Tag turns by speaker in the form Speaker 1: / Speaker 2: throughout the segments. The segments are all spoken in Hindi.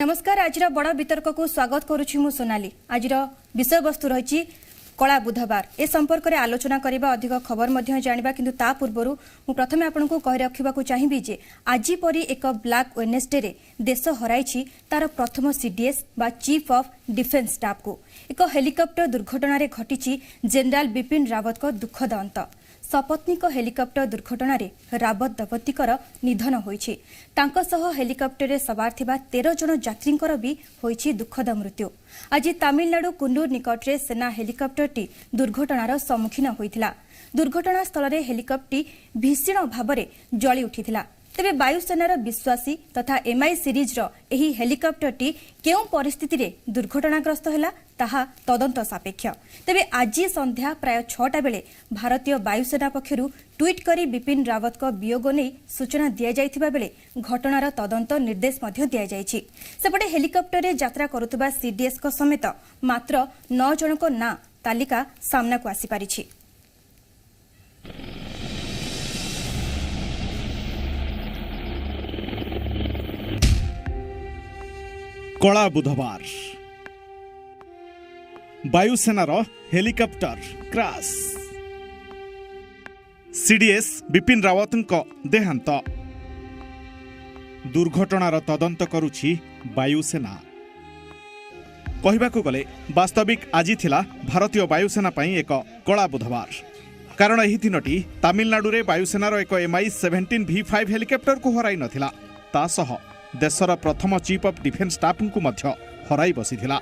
Speaker 1: नमस्कार। आज बड़ वितर्क को स्वागत करुछि मु सोनाली। आज विषय वस्तु रही कला बुधवार। ए संपर्क में आलोचना करबा अधिक खबर मध्य जानिबा, किंतु ता पूर्वरु मु प्रथमे आपनकु कहि रखिबाकु चाहिबी जे आज परी एक ब्लैक वेडनेसडे रे देश हराइछि तार प्रथम सीडीएस बा चीफ ऑफ डिफेंस स्टाफ को। एक हेलिकॉप्टर दुर्घटना रे घटिछि जनरल बिपिन रावत को दुखद अंत। सपत्नीक हेलिकॉप्टर दुर्घटना रे रावत दंपतिकर निधन होइछि। तांको सह हेलिकॉप्टर रे सवार थिबा 13 जन यात्रींकर भी होइछि दुखद मृत्यु। आज तमिलनाडु कुन्नूर निकट रे सेना हेलिकॉप्टरटी दुर्घटनार सम्मुखीन होइथिला। दुर्घटना स्थल रे हेलिकॉप्टर भीषण भाबरे जळी उठिथिला। तेबे वायुसेनार विश्वासी तथा एमआई सीरीज एही हेलिकॉप्टरटी केउ परिस्थिति रे दुर्घटनाग्रस्त हैला ताहा तदंत सापेक्ष। तेबे आज संध्या प्राय 6टा बेले भारतीय वायुसेना पक्षरु ट्वीट करी बिपिन रावत को वियोग नै सूचना दिया जायथिबा बेले घटनार तदंत निर्देश मध्य दिया जायछि। सेपटे हेलिकॉप्टर रे यात्रा करुतबा सीडीएस को समेत मात्र 9 जनक ना तालिका सामना को आसी पारिछि।
Speaker 2: कला बुधवार वायुसेनार हेलिकॉप्टर क्रैश। सीडीएस बिपिन रावतଙ୍କ देहांत। दुर्घटनार तदंत करुछि वायुसेना। कहबाकू गले वास्तविक आज थिला भारतीय वायुसेना पई एक कला बुधवार। कारण एही दिनटी तमिलनाडु रे वायुसेनार एक MI-17 V5 हेलिकॉप्टर को हराई नथिला। ता सह देशर प्रथम चीफ ऑफ डिफेंस स्टाफ को मध्य हराई बसीथिला।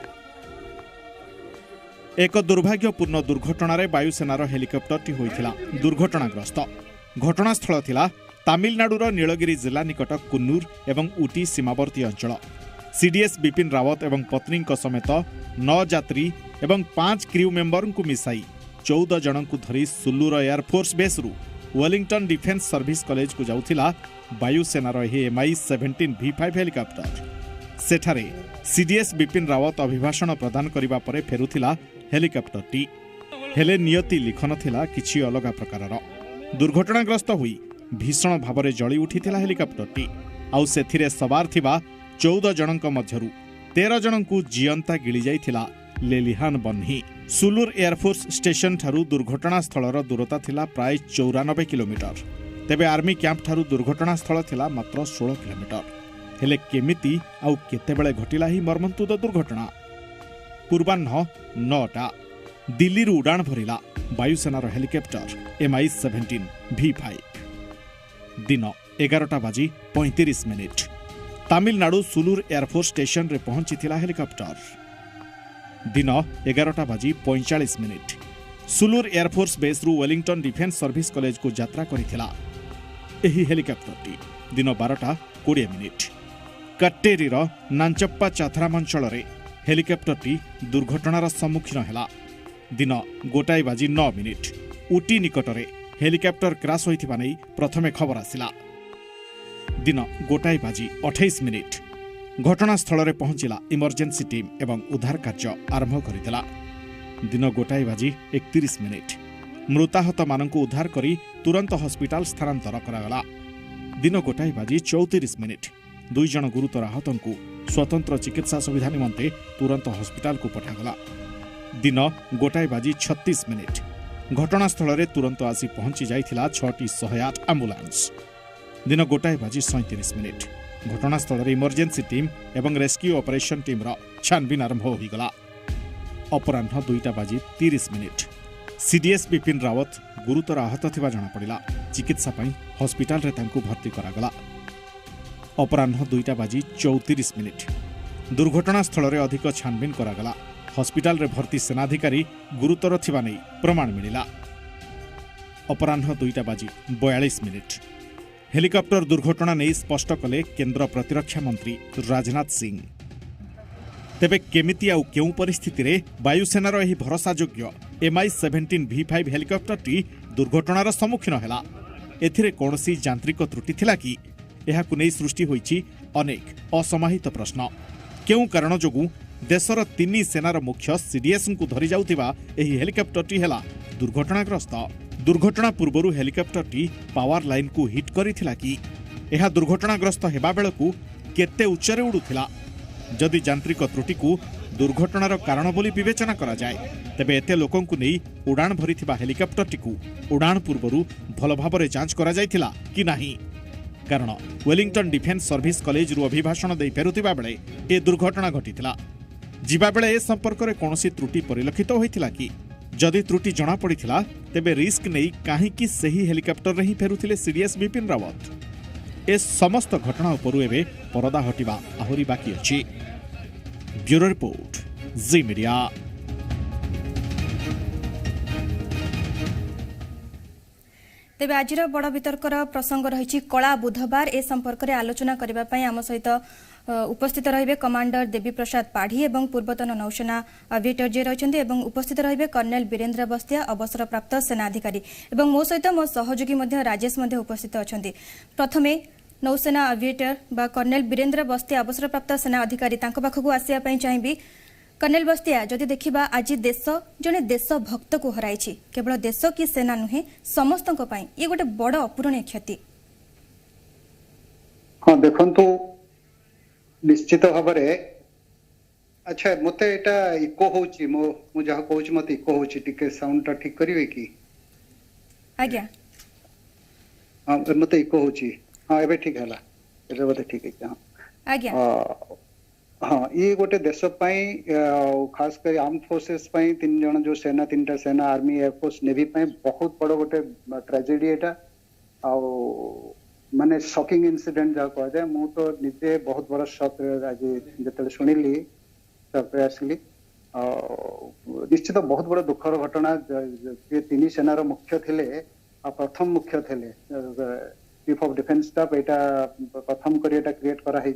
Speaker 2: एक दुर्भाग्यपूर्ण दुर्घटना रे वायुसेनार हेलिकॉप्टरटी होइथिला दुर्घटनाग्रस्त। घटनास्थल थिला तमिलनाडुर नीलगिरी जिला निकट कुन्नूर एवं ऊटी सीमावर्ती अंचल। सीडीएस बिपिन रावत एवं पत्नी समेत 9 यात्री एवं 5 क्रू मेंबर को मिसाई 14 जन को धरी सुल्लूर एयरफोर्स बेस रु वेलिंगटन डिफेंस सर्विस कॉलेज को जाउथिला वायुसेनार यह MI-17 V5 हेलिकॉप्टर। सेठारे सीडीएस बिपिन रावत अभिभाषण प्रदान करिबा परे फेरुथिला हेलिकॉप्टरटी। हेले नियति लिखन थिला किछि अलगा प्रकारर। दुर्घटनाग्रस्त हुई भीषण भावरे जळी उठिथिला हेलिकॉप्टरटी। आउ सेथिरे सवार थिबा 14 जनक मध्यरु 13 जनकु जियंता गिळी जाइथिला लेलिहान बन्ही। सुलूर एयरफोर्स स्टेशन ठारू दुर्घटना स्थलर दूरता थिला प्राय 94 किलोमीटर। तेबे आर्मी कैंप ठारू दुर्घटना स्थल थिला मात्र 16 किलोमीटर। हेले केमिति आउ केतेबेले घटिला ही मर्मन्तुद दुर्घटना। पूर्वाह्न 9टा दिल्ली रु उड़ान भरिला वायुसेनार हेलिकॉप्टर MI-17 V5। दिन 11:35 तमिलनाडु सुलूर एयरफोर्स स्टेशन रे पहुंचीथिला हेलिकॉप्टर। दिन 11:45 सुलूर एयरफोर्स बेस रु वेलिंगटन डिफेंस सर्विस कॉलेज को यात्रा करिथिला। एही हेलिकॉप्टरटी दिन 12:20 कट्टेरीर नांचप्पा चाथराम अंचल रे हेलिकॉप्टरटी दुर्घटनार सम्मुखीन हेला। दिन 1:09 ऊटी निकटरे हेलिकॉप्टर क्रैश होइथिबा नै प्रथमे खबर आसिला। दिन 1:28 घटनास्थल रे पहुंचिला इमरजेंसी टीम एवं उद्धार कार्य आरंभ करितला। दिन 1:31 मृताहत मानकु उद्धार करी तुरंत हॉस्पिटल स्थानांतर करागला। दिन 1:34 2 जन गुरुतर आहतंकु स्वतंत्र चिकित्सा सुविधा निमंते तुरंत हॉस्पिटल को पठागला। दिन 1:36 घटनास्थल रे तुरंत आसी पहुंची जाइथिला 6टी 108 एम्बुलेंस। दिन 1:37 घटनास्थल रे इमरजेंसी टीम एवं रेस्क्यू ऑपरेशन टीम रा छानबीन आरंभ होई गला। अपराह्न 2:30 सीडीएस बिपिन रावत गुरुतर आहत थिबा जणा पड़िला। चिकित्सा पई हॉस्पिटल रे तांकु भर्ती करागला। अपराह्न 2:34 दुर्घटना स्थल रे अधिक छानबीन करागला। हॉस्पिटल रे भर्ती सेनाधिकारी गुरुतर थिबा नै प्रमाण मिलिला। अपराह्न 2:42 हेलिकॉप्टर दुर्घटना नहीं स्पष्ट कले केंद्र प्रतिरक्षा मंत्री राजनाथ सिंह। तेबे केमिति आउ केउ परिस्थिति रे वायुसेनार एही भरोसायोग्य MI-17 V5 हेलिकॉप्टरटी दुर्घटनार सम्मुखीन हेला। एथिरे कोनोसी यांत्रिक त्रुटि थिला कि एहाकु नै सृष्टि होईछि अनेक असमाहित प्रश्न। केउ कारण जोगु देशर 3 सेनार मुख्य सीडीएस को धरी जाउथिबा एही हेलिकॉप्टरटी हेला दुर्घटनाग्रस्त। दुर्घटना पूर्वरु हेलिकॉप्टरटी पावर लाइन को हिट करिथिला कि एहा दुर्घटनाग्रस्त हेबा बेलकु केते उच्चरे उडुथिला जदि यांत्रिक त्रुटि को दुर्घटनार कारण बोली विवेचना करा जाए तेबे एते लोकंकु नै उड़ान भरिथिबा हेलिकॉप्टरटी को उड़ान पूर्वरु भल भाबरे जांच करा जायथिला कि नाही कारण वेलिंगटन डिफेन्स सर्विस कॉलेज रु अभिभाषण दे फेरुथिबा बेले ए दुर्घटना घटिथिला जिबा बेले ए संपर्क रे कोनोसी त्रुटि परिलक्षित होइथिला कि जदि त्रुटि जना पड़िथिला तेबे रिस्क नै काहे कि सही हेलिकॉप्टर रे ही फेरुथिले सीडीएस विपिन रावत ए समस्त घटना उपरु एबे परदा हटिबा आहुरी बाकी अछि ब्यूरो रिपोर्ट जी मीडिया।
Speaker 1: तेबे आजिर बड़ वितर्कर प्रसंग रही कला बुधवार ए संपर्क में आलोचना करने आम सहित उपस्थित रहिबे कमांडर देवी प्रसाद पाढ़ी एवं पूर्वतन नौसेना अभियेटर जे रही उपस्थित रहिबे कर्नेल वीरेन्द्र बस्तिया अवसरप्राप्त सेनाधिकारी एवं मो सहित मो सहयोगी राजेश उपस्थित अच्छा। प्रथमे नौसेना अभियेटर बा कर्नेल वीरेन्द्र बस्तिया अवसरप्राप्त सेना अधिकारी पाखक आसवाई चाहिए। कर्नेल बस्तिया जदि देखा आज देश जड़े देश भक्त को हराई केवल देश की सेना नुहे समस्त ये गोटे बड़ अपूरणीय क्षति।
Speaker 3: हाँ देखु निश्चित भाव अच्छा मत यहाँ इको होची मो जहाँ कहूँ मत इको होची टिके साउंड ठीक करिवे कि
Speaker 1: आज्ञा
Speaker 3: हाँ मत इको होची हाँ एबे ठीक है एबे बोले ठीक है हाँ
Speaker 1: आज्ञा
Speaker 3: हाँ ये गोटे देश खास कर आर्म फोर्सेस तीन जन जो सेना तीन टा सेना आर्मी एयरफोर्स नेवी बहुत बड़ गोटे ट्रेजेडी एटा माने शॉकिंग इंसिडेंट जहाँ कह जाए मु तो निजे बहुत बड़ा शॉक आज जो शुणिली आसली निश्चित बहुत बड़ा दुखर घटना तीन सेनार मुख्य थे प्रथम मुख्य थे चीफ ऑफ डिफेंस स्टाफ यहाँ प्रथम कर क्रिएट कराई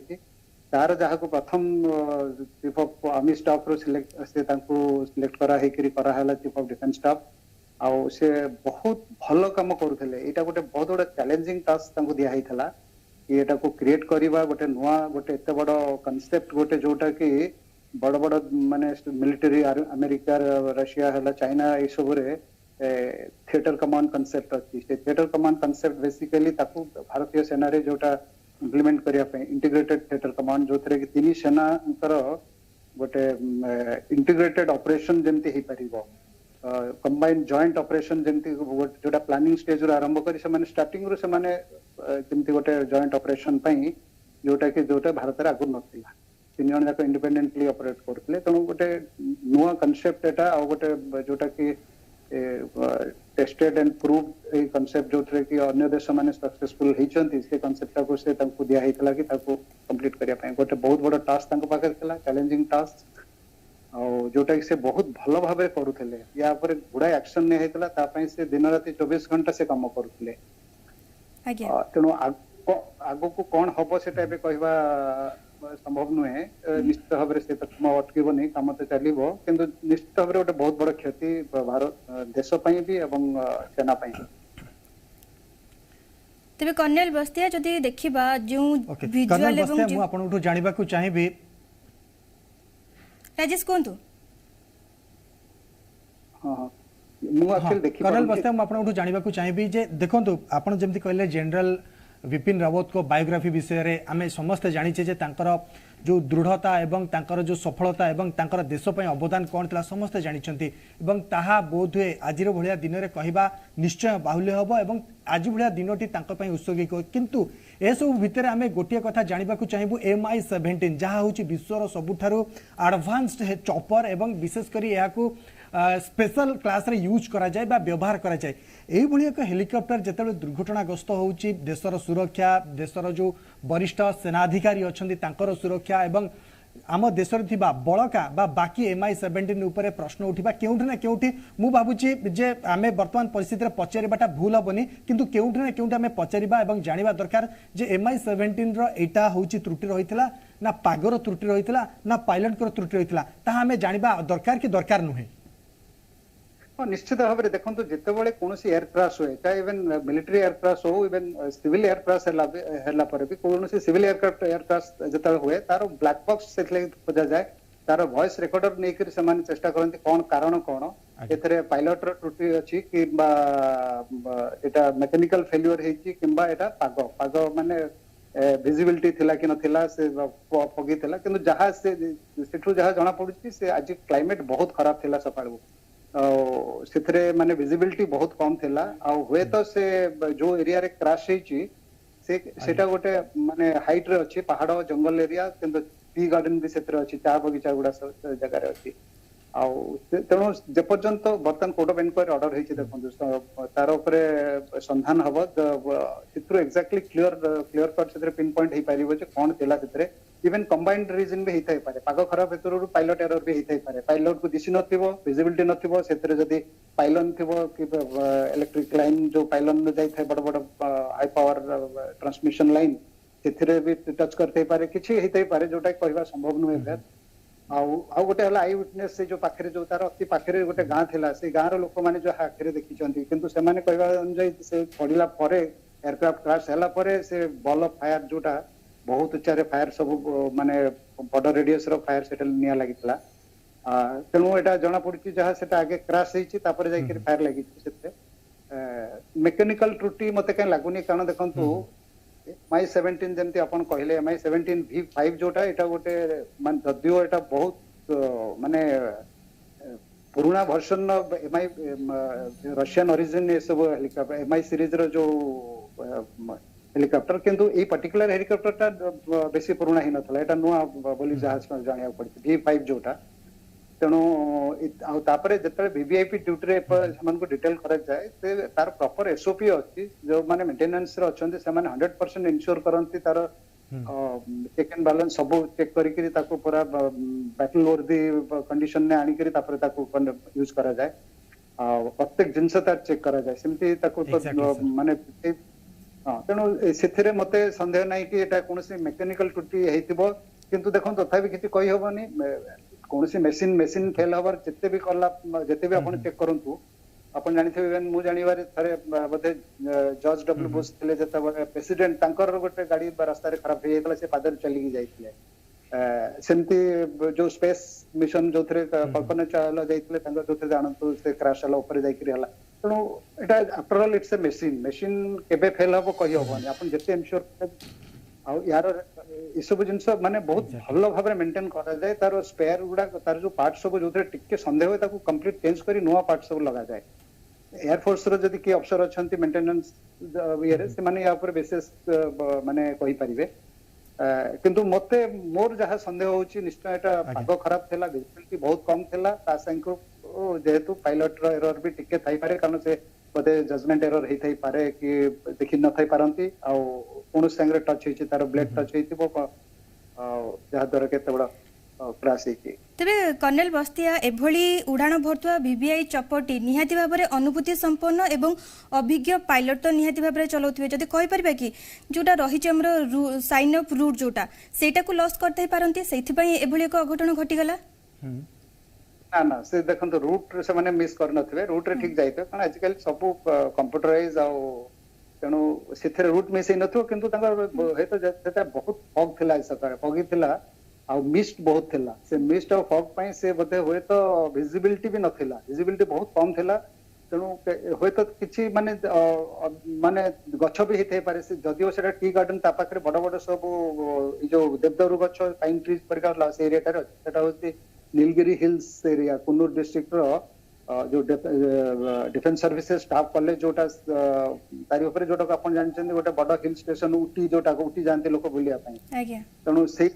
Speaker 3: तार जहाँ को प्रथम चीफ ऑफ आर्मी स्टाफ रो सिलेक्ट कराला चीफ ऑफ डिफेंस स्टाफ आउ से बहुत भल काम करुले यहाँ गोटे बहुत बड़ा चैलेंजिंग टास्क दिखाई कि यहाँ को क्रिएट करवा गोटे नुआ गोटे एत बड़ कनसेप्ट गोटे जोटा कि बड़ बड़ माने मिलिटरी अमेरिका रशिया है चाइना ये सब थिएटर कमांड कनसेप्ट अच्छी से थिएटर कमांड कनसेप्ट बेसिकली भारतीय सेना रे जोटा इम्प्लीमेंट करने इंटीग्रेटेड थिएटर कमांड जो थे कि तीन सेना गोटे इंटीग्रेटेड ऑपरेशन जमती हो पार कंबाइंड जॉइंट ऑपरेशन जमती जोटा प्लानिंग स्टेज रू आरंभ कर स्टार्टिंग रू जमती गोटे जॉइंट ऑपरेशन जोटा कि जोटा भारत में आगु नाला तीन जन जाक इंडिपेंडेंटली ऑपरेट करते तेणु गोटे नुआ कनसेप्ट एटा गोटे जोटा कि tested and proved a concept जो थे कि अन्य देश माने सक्सेसफुल होती से कॉन्सेप्ट को से दिया होता कि कंप्लीट करने गोटे बहुत बड़ा टास्क पाखे था चैलेंजिंग टास्क जोटा कि से बहुत भल भाव करुले या गुड़ाए एक्शन नहीं होता से दिन राति 24 घंटा से कम करुले तेणु आग को कौन हम से कहवा संभव नुहे निश्चित भाव से अटकबनी कम तो चलो कि निश्चित भाव गोटे बहुत बड़ क्षति भारत देश भी एवं सेना
Speaker 1: तेबे कर्नेल बस्तिया जदि देखिबा जो विजुअल एवं
Speaker 4: मु आपनठु जानिबा को चाहिबी
Speaker 1: राजेश कोंतु
Speaker 3: हां हां मु एक्चुअली देखि
Speaker 4: कर्नेल बस्तिया मु आपनठु जानिबा को चाहिबी जे देखंतु आपण जेमति कहले जनरल विपिन रावत को बायोग्राफी विषय रे आमे समस्त जानिचे जे तांकर जो दृढ़ता एवं तांकर जो सफलता एवं तांकर देश पय अवदान कोन तला समस्त जानिचंती एवं ताहा बोध हुए आजिर भलिया दिन रे कहबा निश्चय बाहुल्य हबो एवं आज भलिया दिनोटी तांकर पय उत्सर्गिक किंतु ए सब भितर आमे गोटिया कथा जानिबा को चाहिबु MI-17 जहा होची विश्वर सबुठारु एडवांस्ड चॉपर एवं विशेष करी याकू स्पेशल क्लास रे यूज करा जाय बा व्यवहार करा जाय एही भली एक हेलिकॉप्टर जेतेबे दुर्घटनाग्रस्त होउची देशर सुरक्षा देशर जो वरिष्ठ सेनाधिकारी अछंती तांकर सुरक्षा एवं आम देश बड़का बा बाकी MI-17 उपरे प्रश्न उठा केउठी ना केउठी मु भाबुची जे आमे वर्तमान परिस्थिति रे पचारिबाटा भूल हबनी किंतु केउठी ना केउठी आमे पचारिबा एवं जानिबा दरकार जे MI-17 रो एटा होउची त्रुटि रहितला ना पागर त्रुटि रहितला ना पायलट को त्रुटि रहितला ता आमे जानिबा दरकार कि दरकार नुहे।
Speaker 3: निश्चित भाव में देखो जिते बड़े कौन एयर क्रैश हुए चाहे इवन मिलिट्री एयर क्रैश हो इवन सिविल एयर क्रैश भी कौन सिविल एयरक्राफ्ट एयर क्रैश जो हुए तार ब्लैक बॉक्स से खोजा जाए तार वॉइस रिकॉर्डर नहीं से चेष्टा करते कौन कारण कौन ए पायलट त्रुटि अच्छी कि मैकेनिकल फेल्यूर कि पाग पाग माने विजिबिलिटी थिला कि नथिला से पगी थिला किंतु जहाँ से सेठू जहाँ जना पड़ुछि से आज क्लाइमेट बहुत खराब थिला सकाळू से माने विजिबिलिटी बहुत कम थिला आ हुए तो से जो एरिया रे क्रैश हेची सेटा गोटे माने हाइट रे अछि पहाड़ जंगल एरिया किंतु टी गार्डन भी सेतरे अछि चा बगीचा गुडा सब जगह रे अछि आ तेणु जेपर्यंत बर्तमान कोर्ट ऑफ इनक्वायरी ऑर्डर होइछि देखंतु तार उपरे संधान हबो चित्र एक्जेक्टली क्लियर कट सेतरे पिन पॉइंट हे पारिबो जे कोन थिला सेतरे इवन कंबाइंड रीजन भी हेतै पारे पाग खराब हेतुरु पायलट एरर भी हेतै पारे पायलट को दिसि नथिबो विजिबिलिटी नथिबो सेतरे जदी पाइलन थिबो कि इलेक्ट्रिक लाइन जो पाइलन न जाई थाय बड़ बड़ हाई पावर ट्रांसमिशन लाइन सेतरे भी टच करते पारे किछि हेतै पारे जोटा कहबा संभव न हेबे आउ गोटे हला आई विटनेस से जो पाखरे जो तार अति पाखरे गोटे गां थिला से गां रो लोक माने जो हाखरे देखि चंती किंतु से माने कहबा अनुसार से पडिला परे एयरक्राफ्ट क्रैश हला परे से बॉल ऑफ फायर जोटा बहुत उच्चारे फायर सब माने बॉर्डर रेडियस रो फायर सेटल निया लागितला तेणु एटा जना पड़ुची जहाँ सेटा आगे क्रैश हेची तापर जाई के फायर लागि सेते मेकानिकल त्रुटि मते कहीं लागुनी कारण देखंतु MI 17 जेमती अपन कहले MI 17 V5 जोटा एटा गोटे मान जदियो एटा बहुत माने पुराना वर्जन MI रशियन ओरिजिन ये सब हेलिकॉप्टर MI सीरीज रो जो हेलिकॉप्टर किंतु ए पर्टिकुलर हेलिकॉप्टर ता बेसी पुराना ही नथला एटा नुआ बोली जहाज में जानिया पड़ती V5 जोटा तेणु तापर जिते वीवीआईपी ड्यूटी रे हमन को डिटेल करा जाए से तार प्रॉपर एसओपी अछि जो माने मेंटेनेंस रे अछंती से माने 100% इंश्योर करंती तार चेक एंड बैलेंस सब चेक करी करी ताको पूरा बैटल वर्दी कंडीशन ने आनी करी तापर ताको यूज करा जाए प्रत्येक जिंस तार चेक करा जाए सिमती ताको माने तेणु सेथिरे मते संदेह नाही कि एटा कोनोसी मैकेनिकल त्रुटि हेतिबो किंतु देखो तथापि किछि कहि होबनी कोनोसी मशीन फेल हबार जते भी करला जते भी आपण चेक करंतु आपण जानिथे इवन मु जानिबारे थारे बते जॉर्ज डब्ल्यू बुश थिले जता प्रेसिडेंट तांकर गोटे गाड़ी रास्ता रे खराब हे गेला से पादर चली गी जाइथिले सेमती जो स्पेस मिशन जो थरे कल्पना चावला जाइथिले तांकर जो थरे जानंतु से क्रैश हला ऊपर जाई करी हला तणु एटा after all it's a machine केबे फेल हबो कहि होबनी आपण जते इंश्योर आ यार ए सब जिंस माने बहुत भल भाबरे मेंटेन करा जाए तार स्पेयर गुडा तार जो पार्ट सब जो टिके संदेह होय ताको कंप्लीट चेंज करी नवा पार्ट सब लगा जाए एयर फोर्स रो जदी के अफसर अछंती मेंटेनेंस रे से माने या ऊपर विशेष माने कहि परिबे किंतु मते मोर जहा संदेह होची निश्चय एटा पाग खराब थिला विजिबिलिटी बहुत कम थिला ता संको जेहेतु पायलट रो एरर भी टिके थाई पारे कारण से बोधे जजमेंट एरर हे थाई पारे कि देखि न थाई पारंती आ कोन संगे टच हेची तार ब्लेड टच हेतिबो जहा द्वारा केते बडा क्रैश हेची
Speaker 1: तबे कर्नेल बस्तिया एभली उड़ान भरतुआ वीवीआई चपटी निहाती भाबरे अनुभूति संपन्न एवं अभिज्ञ पायलट तो निहाती भाबरे चलाउथिबे जदी कहि परबे कि जोटा रही हमर साइन अप रूट जोटा सेटा को लॉस करथै पारंती सेथि पई एभली एक अघटन घटी गला
Speaker 3: ना ना से देखंतो रूट से माने मिस कर नथिबे रूट रे ठीक जाइतो कारण आजकल सब कंप्यूटराइज आ तेणु से रूट मिस नथो किंतु हेतु जेटा बहुत फॉग थिला सकाळे फॉगी थिला आ मिस्ट बहुत थिला से मिस्ट और फॉग पई से बते होय तो विजिबिलिटी भी नथिला विजिबिलिटी बहुत कम थिला तेणु होय तो किछि माने माने गछ भी हेते पारे से जदियो सेटा टी गार्डन ता पाखरे बड़ बड़ सब जो देवदारू गछ पाइन ट्रीज परका से एरिया रे सेटा होती Nilgiri hills area Coonoor district रो जो डिफेंस सर्विसेज स्टाफ कॉलेज जोटा तारी ऊपर जोटा आपण जानछन गोटे बड़ हिल स्टेशन उटी जोटा उटी जानते लोक बुलिया पई आज्ञा तणु से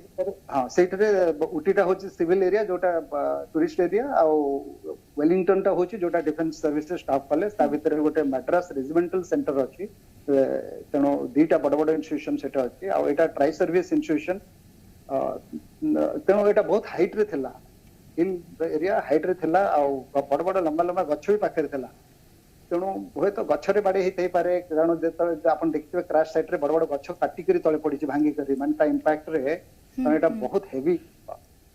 Speaker 3: हां सेटरे उटीटा होची सिविल एरिया जोटा टूरिस्ट एरिया आ वेलिंगटन टा होची जोटा डिफेंस सर्विसेज स्टाफ कॉलेज ता भीतर गोटे मैड्रास रेजिमेंटल सेंटर अछि तणु दीटा बड़ बड़ इंस्टीट्यूशन सेटा अछि आ एटा ट्राई सर्विस इंस्टीट्यूशन तणु एटा बहुत हाइट रे थिला हिल एरिया हाइट रे थिला आ बड़ बड़ लंबा लंबा गछ भी पाखे थिला तेणु हुए तो गछरे बाड़ी हेतै पारे कारण जेत आपण देखिबे क्रैश साइट रे बड़ बड़ गछ काटी करी तळे पड़ी भांगी करी माने ता इंपैक्ट रे एटा बहुत हेवी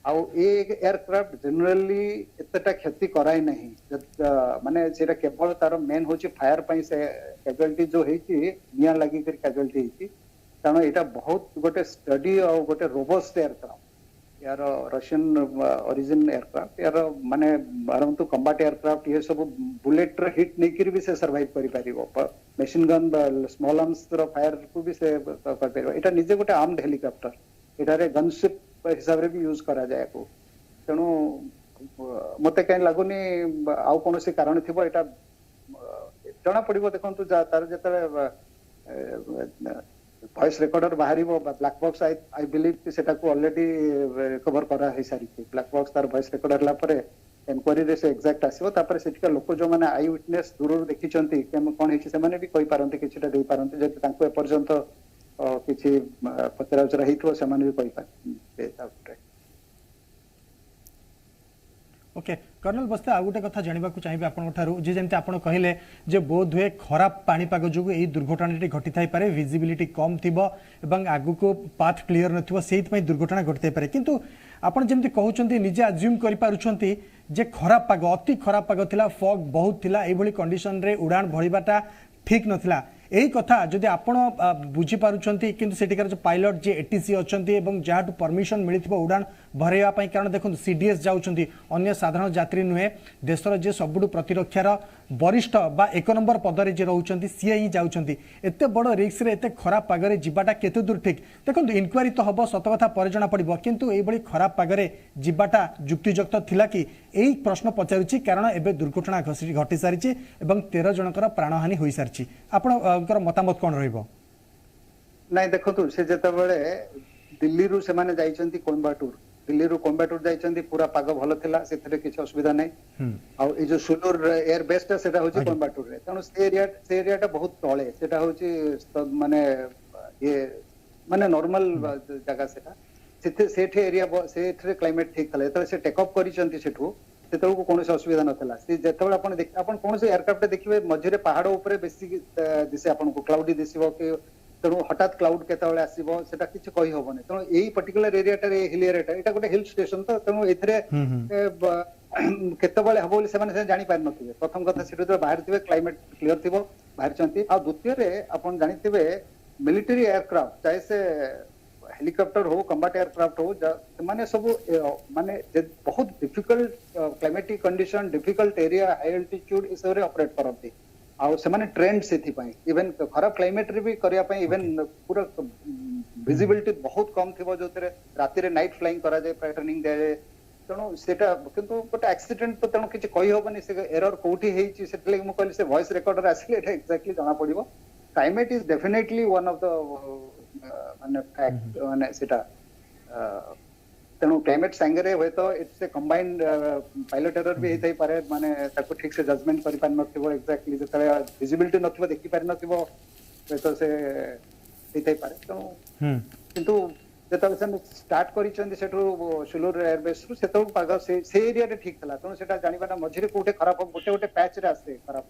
Speaker 3: आ एयरक्राफ्ट जनरली एतटा क्षति कराई नहीं माने सेटा केवल तार मेन होची फायर पई से कैजुअलिटी जो हेची निया लागि करी कैजुअलिटी हेची कारण एटा बहुत गोटे स्टडी और गोटे रोबस्ट एयरक्राफ्ट यार रशियन ओरिजिन एयरक्राफ्ट यार माने बारंतु कम्बाट एयरक्राफ्ट ये सब बुलेट र हिट नहीं कर भी से सर्वाइव करि परिबो मशीन गन स्मॉल आर्म्स र फायर को भी से कर परिबो एटा निजे गोटे आर्म्ड हेलिकॉप्टर एटारे गनशिप हिसाब रे भी यूज करा जाय को तेणु मते कहीं लागुनी आउ कौन से कारण थी एटा जना पड़ो देखो तार जो वॉइस रिकॉर्डर बाहर ब्लैक बॉक्स आई बिलीव कि सेटा को ऑलरेडी रिकवर करा है सारी ब्लैक बॉक्स तार वॉइस रिकॉर्डर ला परे एनक्वायरी रे से एग्जैक्ट आसीबो तापर सेटिका लोक जो माने आई विटनेस दूर देखिचंती केम कोन हेछि से माने भी कहि पारंते किछटा देई पारंते जे तांको ए पर्यंत किछि पचराउचरा हितो से माने भी कहि पारंते तापर
Speaker 4: ओके कर्नल बस्ते आ गोटे कथा जानवा चाहिए आपंठ जे जमी आप कहले जे बोध हुए खराब पाणीपाग जो यही दुर्घटना घटी थाई पारे विजिबिलिटी कम थी आगु को पाथ क्लीयर न दुर्घटना घटी थाई पारे किंतु आपण जमी कहते निजे अज्यूम कर जे खराब पाग अति खराब पाग थिला फॉग बहुत थिला एभली कंडीशन रे उड़ान भरिबाटा ठीक नथिला यही कथा जदि आपण बुझी पारुछंती किंतु सेटिकार जो पायलट जे एटीसी अछंती एवं जाटू परमिशन मिलिथिबो उड़ान भरेवा पई कारण देखो सीडीएस जाउछंती अन्य साधारण यात्री नुहे देशर जे सबुडु प्रतिरक्षार वरिष्ठ बा एक नंबर पदरे जे रहउछंती सीए ही जाउछंती एते बड़ रिस्क रे एते खराब पागरे जिबाटा केते दूर ठीक देखो इनक्वारी तो हबो सत कथा पर जणा पड़िबो किंतु एई बड़ी खराब पागरे जिबाटा युक्तियुक्त थिला कि एई प्रश्न पचारुछि कारण एबे दुर्घटना घटी सारिछि एवं 13 जनकर प्राणहानि होई सारिछि आपण मतामत कौन रहिबो
Speaker 3: नहीं देखो से जेतेबेले दिल्ली रु से माने जाइछंती कोयम्बाटूर दिल्ली रु कोयम्बाटूर जाइछंती पूरा पाग भलो थिला सेथरे किछ असुविधा नै आ ए जो सुलूर एयर बेस ता सेटा होची कोयम्बाटूर रे तनो से एरिया ता बहुत तळे सेटा होची माने ये माने नॉर्मल जगह सेटा सेठे एरिया सेठरे क्लाइमेट ठीक थला एतले से टेक ऑफ करिसंती सेठू सेतल को कोनोसे असुविधा नथला से जेतेबेले आपण देख आपण कोनोसे एयरक्राफ्ट देखिबे मझरे पहाड़ ऊपर बेसी दिसे आपण को क्लाउडी दिसिबो कि तेणु हठात क्लाउड केतबेले आसीबो सेटा किछ कहि होबोनी तेणु एई पर्टिकुलर एरिया टा रे हिल एरिया टा एटा गोटे हिल स्टेशन तो तेणु एथरे केतबेले हबो से माने जानि पार नथिबे प्रथम कथा सेटु तो बाहर थिबे क्लाइमेट क्लियर थिबो बाहर चंती आ द्वितीय रे आपण जानिथिबे मिलिटरी एयरक्राफ्ट चाहे से हेलिकॉप्टर हो कम्बाट एयरक्राफ्ट हो माने सब माने बहुत difficult climatic condition difficult area high altitude इस रे ऑपरेट करती आ से माने ट्रेंड से थी पई इवन खराब क्लाइमेट रे भी करिया पई इवन पूरा विजिबिलिटी बहुत कम थिबो जोतरे राति रे नाइट फ्लाइंग करा जाय पैटर्निंग दे तेणु सेटा किंतु गोटे एक्सीडेंट तो तेणु किछ कहि होबनी से एरर कोठी हेची सेटले मु कहली से वॉइस रिकॉर्डर आसीले एटा एक्जेक्टली जाना पड़िबो climate is definitely one of the माने फैक्ट माने सेटा तेणु क्लाइमेट संगे हुए तो it's a combined pilot error भी हेतै पारे माने ताको ठीक से जजमेंट करि पार नथिबो एक्जेक्टली जतले विजिबिलिटी नथिबो देखि पार नथिबो तो से हेतै पारे तेणु किंतु जतले से स्टार्ट करिसंदी सेठु सुलूर एयरबेस रु सेतो पाग से एरिया रे ठीक थला तेणु सेटा जानिबाटा मझिरे कोठे खराब गोटे पैच रे आसे खराब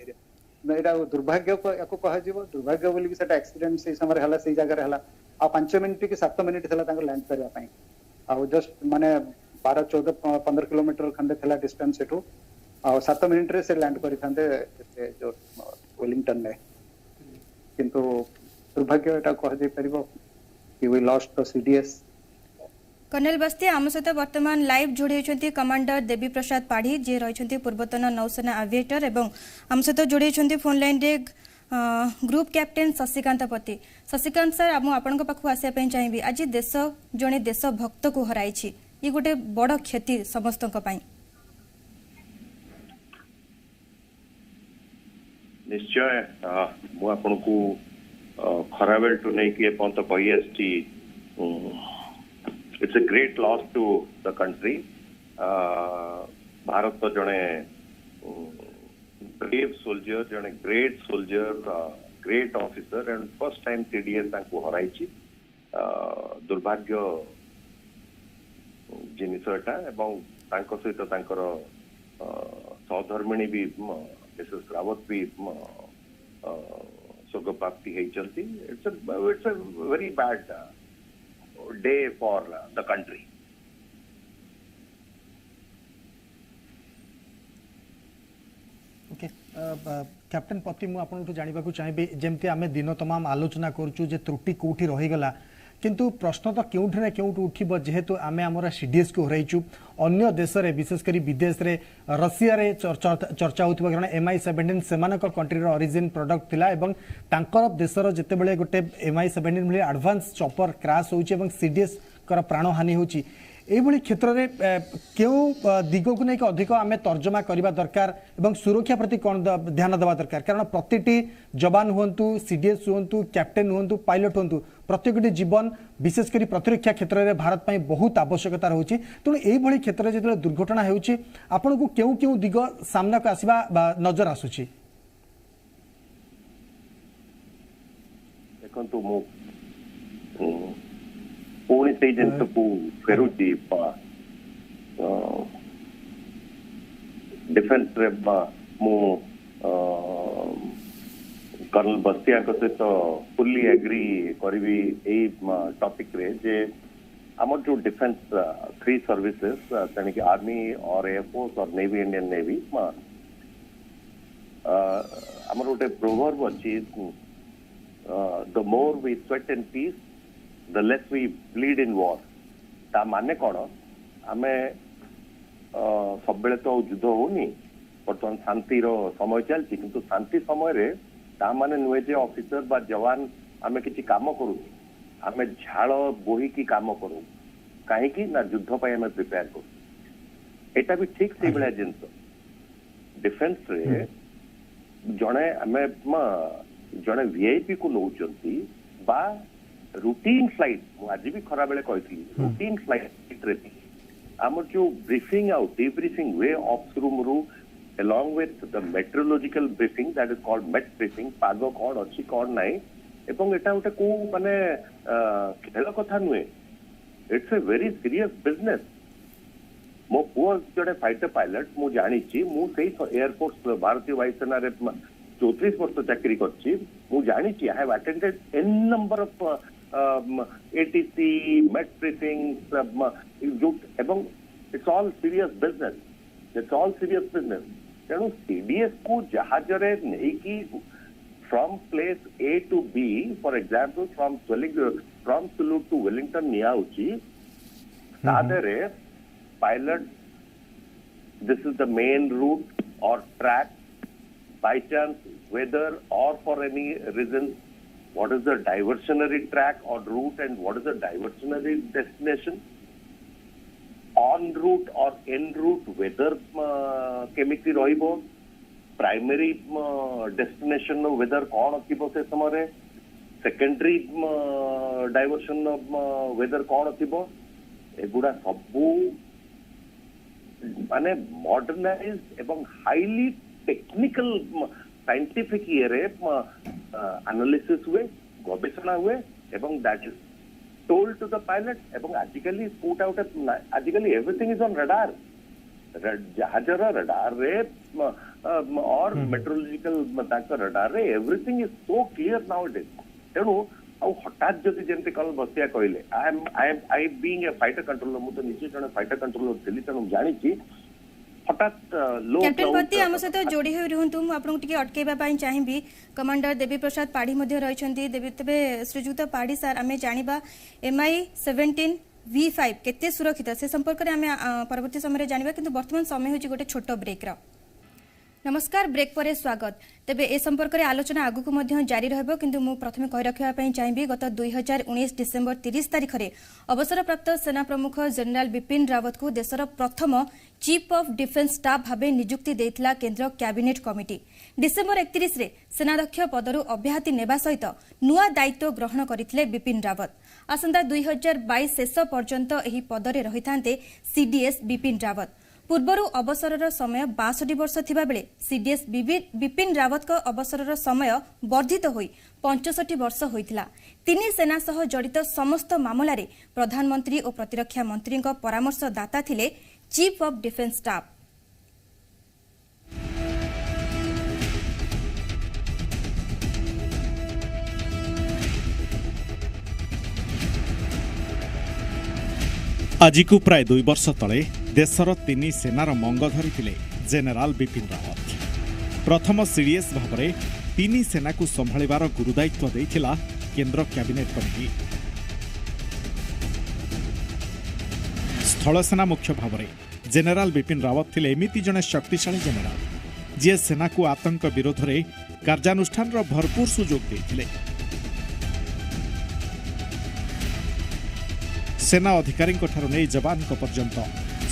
Speaker 3: एरिया एटा दुर्भाग्य को याको कह जीवो दुर्भाग्य बोली कि सेटा एक्सीडेंट से समय हला से जगह हला आ 5 मिनिट कि 7 मिनिट थला ताको लैंड करिया पई आ जस्ट माने 12 14 15 किलोमीटर खंडे थला डिस्टेंस सेठू आ 7 मिनिट रे से लैंड करि थांदे जो वेलिंगटन ने किंतु दुर्भाग्य एटा कह जे परिबो कि we lost the CDS
Speaker 1: colonel बस्ती आम सहित वर्तमान लाइव जोड़ी होती कमांडर देवी प्रसाद पाढ़ी जे रही पूर्वतन नौसेना एविएटर एवं आम सहित जोड़ी होती फोन लाइन रे ग्रुप कैप्टेन शशिकांत पति शशिकांत सर आपण पाखु आसापी चाहिए आज देश जड़े देश भक्त को हराई ये गोटे बड़ क्षति समस्त
Speaker 5: निश्चय मु आपन को खराबेल टू नहीं कि तो कही आसी it's a great loss to the country Bharat तो जड़े ब्रेव सोल्जर जड़े great soldier great officer and first time CDS हराई दुर्भाग्य जिनटा सहित सहधर्मिणी भी मिसेस रावत भी शोक प्राप्ति होती it's a very bad day for the country
Speaker 4: okay captain पति मु आपन जानवा चाहिए जमती आम दिन तमाम आलोचना करूँ जे त्रुटि कौटी रहीगला किंतु प्रश्न तो केउठे ना केउठ उठिबो जेहेतु आमे हमर सीडीएस को हरैछु अन्य देश रे विशेषकर विदेश रे रशिया रे चर्चा होतिबा कारण MI17 सेमानक कंट्री रो ओरिजिन प्रोडक्ट थिला एवं तांकर देशर जेते बेले गोटे MI17 मिले एडवांस चॉपर क्रैश होउची एवं सीडीएस कर प्राण हानि होउची एभली क्षेत्र रे क्यों दिग को नहीं अधिक आम तर्जमा करने दरकार एवं सुरक्षा प्रति कौन ध्यान देवा दरकार कारण प्रतिटी जवान हुंतु सीडीएस हुंतु कैप्टेन हुंतु पायलट हुंतु प्रत्येकटी जीवन विशेषकर प्रतिरक्षा क्षेत्र में भारत में बहुत आवश्यकता रही तेणु यही क्षेत्र में जो दुर्घटना होउची आपन को केउ केउ दिग सामना को आसीबा नजर आसुची
Speaker 5: देखंतु मो पुणी से जिनस को फेरुची डिफेंस रे मु कर्नल बस्तिया को सहित फुल्ली एग्री करी ए टॉपिक रे जे आम जो डिफेंस 3 सर्विसेस यानी कि आर्मी और एयरफोर्स और नेवी इंडियन नेवी आम गोटे प्रोवर्ब अच्छी the more we sweat and peace the less we bleed in war ता माने कौन आमे सब बेले तो युद्ध होनी बर्तमान शांति रो समय चलती किंतु शांति समय रे ता माने नुए जे ऑफिसर बा जवान आमे किछि काम करू आमे झाड़ बोही की काम करू काहे कि ना युद्ध पय आमे प्रिपेयर करू एटा भी ठीक से बेले जिंस डिफेंस रे जणे आमे जणे वीआईपी को नौचंती बा रूटीन फ्लाइट आज भी खरा बेले कही रूटीन फ्लाइट रे आम जो briefing out debriefing way of room रू along with the meteorological briefing that is called met briefing पाग कौन अच्छी कौन नाई एवं एटा गोटे को माने खेल कथा नुहे it's a very serious business मो पुआ जड़े फाइटर पायलट मु जानी मु एयरफोर्स भारतीय वायुसेना रे 34 वर्ष चाकरी करछि मु जानी I have attended an number of ATC met briefings एवं इट्स ऑल सीरियस बिजनेस तेणु सीडीएस को जहाज रे नहीं कि from place A to B for example from Sulur to Wellington नियाउची सादरे pilot this is the main route और track by chance whether or for any reason what is the diversionary track or route and what is the diversionary destination on route or en route whether केमिति रहिबो प्राइमरी डेस्टिनेशन whether कोन थिबो से समय सेकेंडरी डाइवर्शन whether कोन थिबो एगुडा सबु माने मॉडर्नाइज्ड एवं हाईली टेक्निकल साइंटिफिक ये एनालिसिस हुए गवेषणा हुए एवं that is told to the pilot एवं आजिकली पुट आउट आजिकली एवरीथिंग इज ऑन रडार जहाजर रडार रे और मेट्रोलॉजिकल रडार रे everything is so clear now it is तेणु आ हठात जदि जेमती कल बसिया कहले I being a fighter controller मु तो निश्चित जने फाइटर कंट्रोलर थिली तेणु जानी हठात
Speaker 1: कैप्टन पति आम सहित जोड़ी हो रुहतु आपको टिके अटकेबा पई चाहिबी कमांडर देवी प्रसाद पाढ़ी मध्य रहिछंती देवी तबे श्रीजुक्त पाढ़ी सर आमे जानिबा MI17 V5 केते सुरक्षित से संपर्क रे आमे परवर्ती समय जानिबा किंतु वर्तमान समय होची गोटे छोटो ब्रेक रा नमस्कार ब्रेक पर स्वागत तेबे ए संपर्क रे आलोचना आगु को मध्य जारी रहबो किंतु मु प्रथमे कहि रखिबा पई चाहिबी गत 2019 डिसेंबर 30 तारिख रे अवसरप्राप्त सेना प्रमुख जनरल बिपिन रावत को देशर प्रथम चीफ ऑफ डिफेंस स्टाफ भाबे नियुक्ति देइतला केंद्र कैबिनेट कमिटी डिसेंबर 31 रे सेनाध्यक्ष पदरु अब्याहति नेबा सहित नुआ दायित्व ग्रहण करितले बिपिन रावत आसंता 2022 शेष पर्यंत एही पदरे रहिथांते सीडीएस बिपिन रावत पूर्वर अवसरर समय 62 वर्ष थिबा बेले सीडीएस बिपिन रावत को अवसरर समय वर्धित होई 65 वर्ष होइतिला तिनी सेना सह जड़ित समस्त मामला रे प्रधानमंत्री और प्रतिरक्षा मंत्री को परामर्शदाता थिले चीफ ऑफ डिफेंस स्टाफ
Speaker 2: आज को प्राय 2 वर्ष तले देशर 3 सेनार मंग धरी जेनेराल बिपिन रावत प्रथम सीडीएस भाव में 3 सेना को संभाळिबार गुरुदायित्व देइथिला केंद्र कैबिनेट कमिटी स्थलसेना मुख्य भाव में जेनेराल बिपिन रावत थिले एमिति जने शक्तिशाली जेनेराल जी सेना को आतंक विरोध में कार्यानुष्ठान भरपूर सुजोग देथिले। सेना अधिकारी नहीं जवान पर्यंत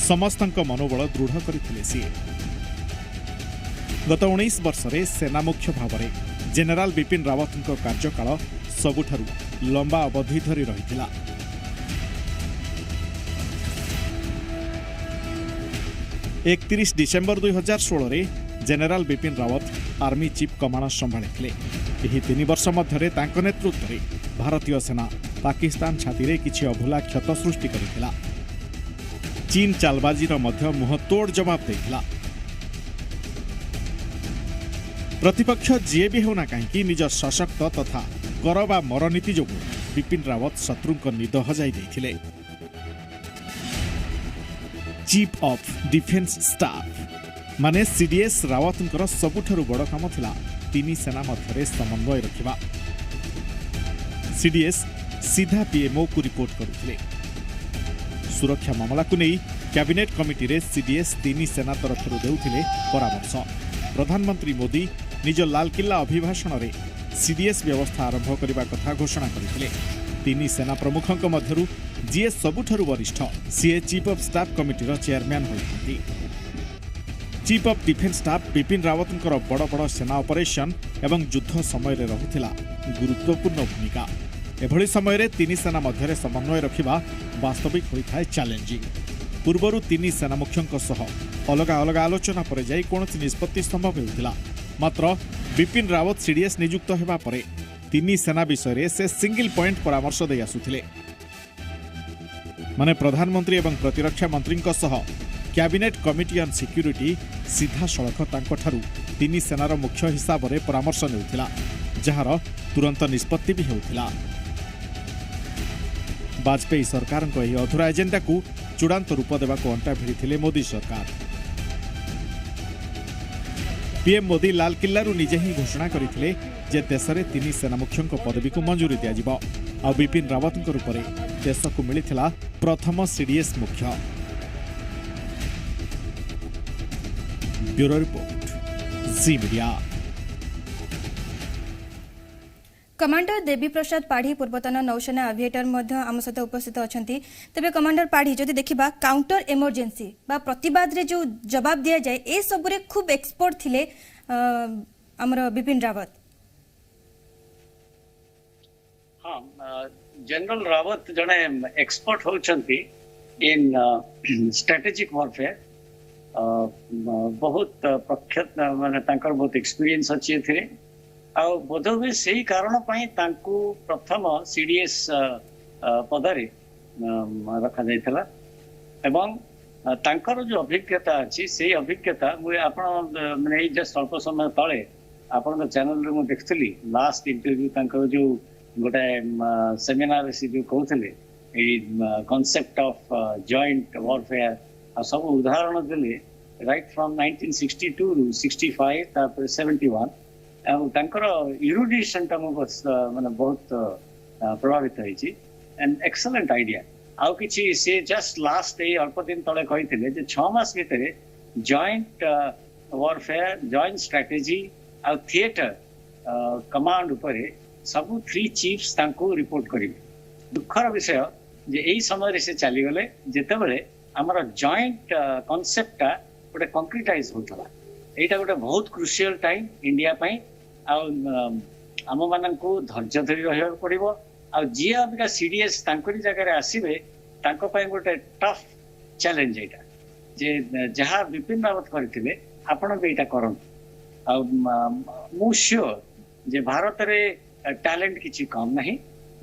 Speaker 2: समस्त मनोबल दृढ़ करथिले सी। गत 19 वर्ष रे सेना मुख्य भाव में जेनेराल बिपिन रावत कार्यकाल सबुठारु लंबा अवधि धरी रहिथिला। 31 डिसेम्बर 2016 रे general Bipin Rawat army chief command संभाळिथिले। एही 3 वर्ष मध्यरे तांको नेतृत्व भारतीय सेना पाकिस्तान छाती रे किछि अभूला क्षत सृष्टि करिथिला। चीन चालबाजीर मध्य मुहतोड़ जवाब देथिला। प्रतिपक्ष जीए भी होना कहीं निज सशक्त तथा कर बा मर नीति जो बिपिन रावत शत्रुंक निद हजाई देथिले। चीफ ऑफ डिफेंस स्टाफ माने सीडीएस रावतंकर सबुठारु बड़ काम थिला तीन सेना मध्यरे समन्वय रखिबा। सीडीएस सीधा पीएमओ को रिपोर्ट करुथिले। सुरक्षा मामला को नहीं कैबिनेट कमिटी रे सीडीएस तीन सेना तरफ देउथिले परामर्श। प्रधानमंत्री मोदी निज लालकिल्ला अभिभाषण रे सीडीएस व्यवस्था आरंभ करने कथा घोषणा करथिले। तीन सेना प्रमुखों मध्यरु जीए सबुठारु वरिष्ठ सीए chief of staff committee chairman होइथि। Chief of defence staff Bipin रावतंकर बड़ बड़ सेना ऑपरेशन एवं युद्ध समय रे रहुथिला गुरुत्वपूर्ण भूमिका। एभली समय रे तीन सेना मध्यरे समन्वय रखिबा वास्तविक होइथाय चैलेंजिंग। पूर्वरु तीन सेना मुख्यंक सह अलग अलग आलोचना पर जाई कोनोसी निष्पत्ति संभव हेउथिला। मात्र बिपिन रावत सीडीएस नियुक्त हेबा परे तीन सेना विषय रे से सिंगल पॉइंट परामर्श दे आसुथिले। माने प्रधानमंत्री एवं प्रतिरक्षा मंत्री सह कैबिनेट कमिटी ऑन सिक्यूरिटी सीधा सड़क तांकोठारु तीन सेनार मुख्य हिसाब रे परामर्श नेउथिला, जहार तुरंत निष्पत्ति भी हेउथिला। वाजपेयी सरकार अधूरा एजेंडा को चूड़ांत रूप देवा अंटा भिड़ी मोदी सरकार। पीएम मोदी लाल किल्लारू निजे ही घोषणा करथिले जे देश में तीन सेना मुख्यों पदवी को मंजूरी दिया आ बिपिन रावत रूप में देश को मिलता प्रथम सीडीएस मुख्य। ब्यूरो रिपोर्ट जी मीडिया।
Speaker 1: कमांडर देवी प्रसाद पाढ़ी पूर्वतन नौसेना एविएटर आम सहित उपस्थित अच्छा। तेज कमांडर पाढ़ी जदि देखा काउंटर इमरजेंसी बा प्रतिवाद रे जो जवाब दिया जाए ए सबुरे खूब एक्सपर्ट थिले हमर बिपिन रावत।
Speaker 6: हाँ, जनरल रावत जड़े एक्सपर्ट होचंती इन स्ट्रेटेजिक वॉरफेयर। बहुत प्रख्यात माने तांकर बहुत एक्सपीरियंस अच्छी थे आ बोध हुए से ही कारण तांकू प्रथम सीडीएस पदरे रखा जाइथला एवं तांकर जो अभिज्ञता अच्छी से अभिज्ञता मुझे आपण माने जस्ट अल्प समय तले आपण चैनल रे मु देखथली लास्ट इंटरव्यू तांकर जो गोटे सेमिनार से जो कहते कॉन्सेप्ट ऑफ जॉइंट वॉरफेयर आ सब उदाहरण देले राइट फ्रॉम 1962 टू 65 तापर 71 तांकर इरुडिशन टा माने बहुत प्रभावित होइछि एंड एक्सीलेंट आइडिया। आउ किछि से जस्ट लास्ट ए अल्प दिन तले कहिथिले जे 6 मास भितरे जॉइंट वॉरफेयर जॉइंट स्ट्रेटजी आ थिएटर कमांड उपरे सबु 3 चीफ्स तांको रिपोर्ट करिवे। दुखर विषय जे एही समय रे से चली गले जेते बेले हमर जॉइंट कांसेप्ट टा गोटे कंक्रीटाइज होतला। एटा गोटे बहुत क्रुशियल टाइम इंडिया पई आम मानक धैर्य धरी रहा पड़ो आ जी अबिका सीडीएस तांकरी जगह रे आसीबे तांको पई गोटे टफ चैलेंज एटा जे जहाँ बिपिन रावत करथिले आपण भी एटा करन आ मु श्योर जे भारत रे टैलेंट किछि कम नहीं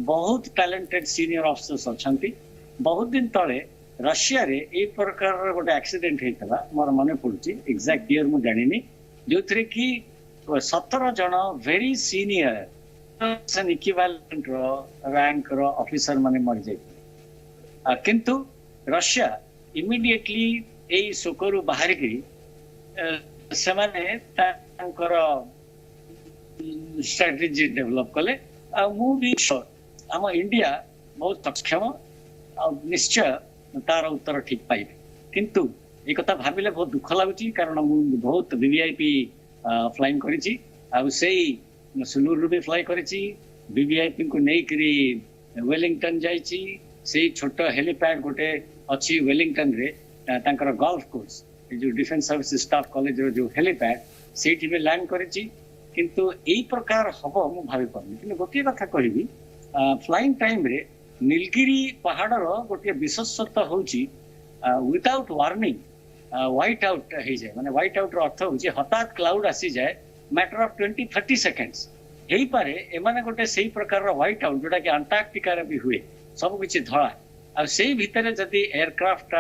Speaker 6: बहुत टैलेंटेड सीनियर ऑफिसर्स अछंती। बहुत दिन तले रशिया रे एक प्रकार गोटे एक्सीडेंट हेतला मोर मने पड़ुची एग्जैक्ट ईयर मु जानिनी जो थरे कि 17 जन वेरी सीनियर इक्विवेलेंट रैंक रो ऑफिसर माने मर जाय किंतु रशिया इमीडिएटली ए शोकरू बाहर गई से माने तांकर स्ट्रेटजी डेवलप कले आ मु भी आम इंडिया बहुत सक्षम निश्चय तार उत्तर ठीक पाइबे किंतु ये कथा भाविले बहुत दुख लगुच कारण मुझे बहुत वीवीआईपी फ्लाइंग करी सुलूर भी फ्लाई करी वीवीआईपी को लेकरी वेलिंगटन जाइए से छोट हेलीपैड गोटे अच्छी वेलिंगटन रे तांकर गोल्फ कोर्स जो डिफेंस सर्विस स्टाफ कॉलेज जो हेलीपैड से लैंड करी किंतु यही प्रकार हम मु भावी पार्नी कि गोटे कथा कहबी फ्लाइंग टाइम रे नीलगिरी पहाड़ गोटे विशेषत्व हूँ विदाउट वार्निंग व्हाइट आउट हो जाए माने व्हाइट आउट अर्थ हूँ हठात क्लाउड आसी जाए मैटर ऑफ 20-30 सेकेंड्स हो पारे एमाने गोटे से प्रकार व्हाइट आउट जोटा कि अंटार्कटिका भी हुए सब किसी धड़ा आ से भितर जदि एयरक्राफ्ट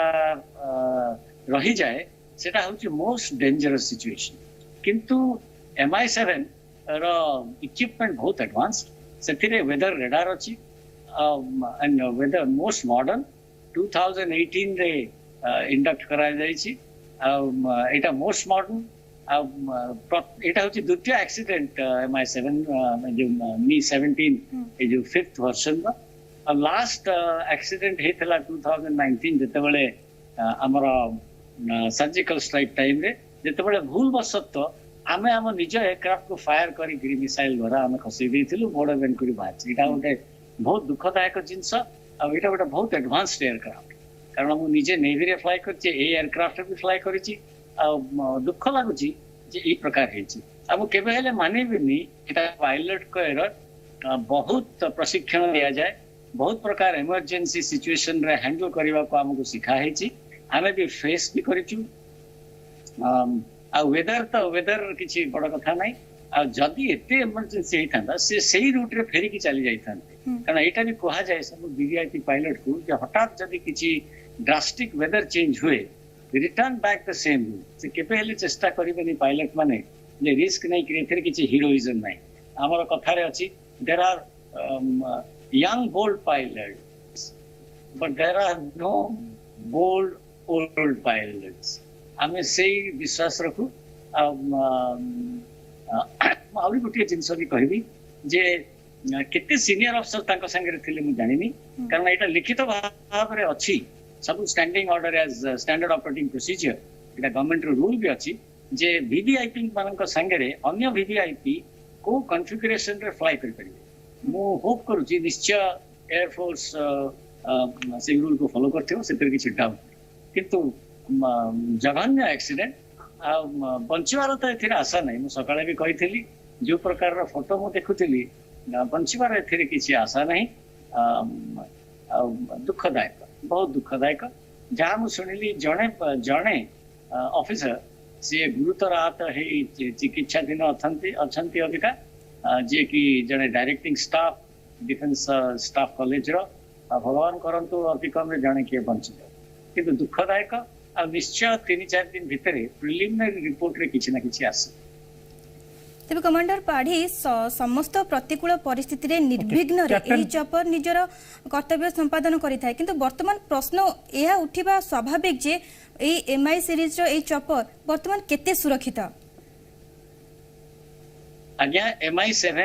Speaker 6: रही जाए सेटा हूँ मोस्ट डेंजरस सिचुएशन किंतु MI7 रो इक्विपमेंट बहुत एडवांस्ड से वेदर रेडार अच्छी एंड वेदर मोस्ट मॉडर्न 2018 रे इंडक्ट करा जाइछि एटा मोस्ट मॉडर्न एटा होछि द्वितीय एक्सीडेंट MI7 जो मी 17 ए जो 5th वर्जन रो लास्ट एक्सीडेंट हेतला 2019 जते बेले हमर सर्जिकल स्ट्राइक टाइम रे जते बेले भूल वशत आमे हम निज एयरक्राफ्ट को फायर करी मिसाइल द्वारा आमे खसी देथिलु बोर्ड इवेंट करी बात एटा गोटे बहुत दुखदायक जिनस आ एटा गोटे बहुत एडवांस्ड एयरक्राफ्ट कारण मु निजे नेवी रे फ्लाई करछि ए एयरक्राफ्ट भी फ्लाई करछि आ दुख लागुछि जे ई प्रकार हेछि आ मु केबे हेले मानिबिनी एटा पायलट को एरर बहुत प्रशिक्षण दिया जाए बहुत प्रकार इमरजेंसी सिचुएशन रे हैंडल करबा को हमको सिखा हेछि आमे भी फेस भी करिछु आ वेदर तो वेदर किसी बड़ कथा नहीं आ जदि एते इमरजेंसी होता से सही रूट रे फेरी की चली जाता कारण यहाँ भी कह जाए सब वीवीआईपी पायलट को हठात जदि किसी ड्रास्टिक वेदर चेंज हुए return back the same route से केबे हेले चेष्टा करिबेनी पायलट माने जे रिस्क नहीं कि एथरे किछि हीरोइज्म नहीं हमर कथारे अछि there are young bold pilots but there are no bold old pilots आमे से विश्वास रखु आहरी गोटे जिनस भी कहबी जे केते सीनियर अफसर तांको संगे थिले मु जानिनी कारण एटा लिखित भाव रे अछि सब standing order as standard operating procedure एटा गवर्नमेंट रो रूल भी अछि जे वीवीआईपी मानक संगे रे अन्य वीवीआईपी को कॉन्फ़िगरेशन रे फ्लाई कर परिबे मु होप करू जी निश्चय एयर फोर्स से रूल को फॉलो करथियो सेतिर किछि डाउट किंतु जघन्य एक्सीडेंट बंचवार तो ए आशा नहीं मुझे सकाଳେ भी कही जो प्रकार फोटो मु देखुली बंचवार ए किसी आशा नहीं दुखदायक बहुत दुखदायक जहाँ मुझे शुणिली जड़े जड़े ऑफिसर सी गुरुतर आहत हो चिकित्साधीन अच्छा अबिका जी कि जड़े directing staff defence staff college रो भगवान करंतु अति कम जड़े किए बंची किंतु दुखदायक आ निश्चय 3-4 दिन भितर प्रिलिमिनरी रिपोर्ट रे किछि ना किछि आसे
Speaker 1: तेबे कमांडर पाढ़ी समस्त प्रतिकूल परिस्थिति रे निर्विघ्न रे एही चपर निजर कर्तव्य संपादन करिथाय किंतु वर्तमान प्रश्न एहा उठिबा स्वाभाविक जे एही एमआई सीरीज रो एही चपर वर्तमान केते सुरक्षित
Speaker 6: आज्ञा MI7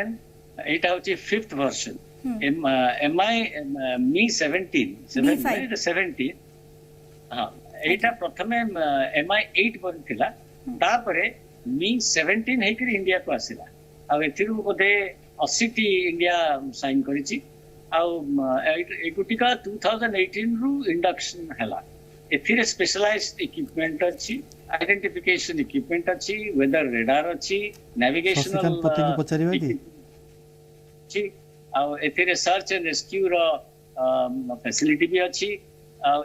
Speaker 6: एटा होची 5th वर्जन MI मी 17 हां एटा प्रथमे MI8 बनथिला तापरे मी 17 हेकर इंडिया को आसिला आ एथिरु बोधे 80 टी इंडिया साइन करिछि आ एकुटिका 2018 रु इंडक्शन हला एथिरे स्पेशलाइज्ड इक्विपमेंट अछि आइडेंटिफिकेशन इक्विपमेंट अछि वेदर रेडार अछि नेविगेशनल छी आ एथिरे सर्च एंड रेस्क्यू रो फैसिलिटी भी अछि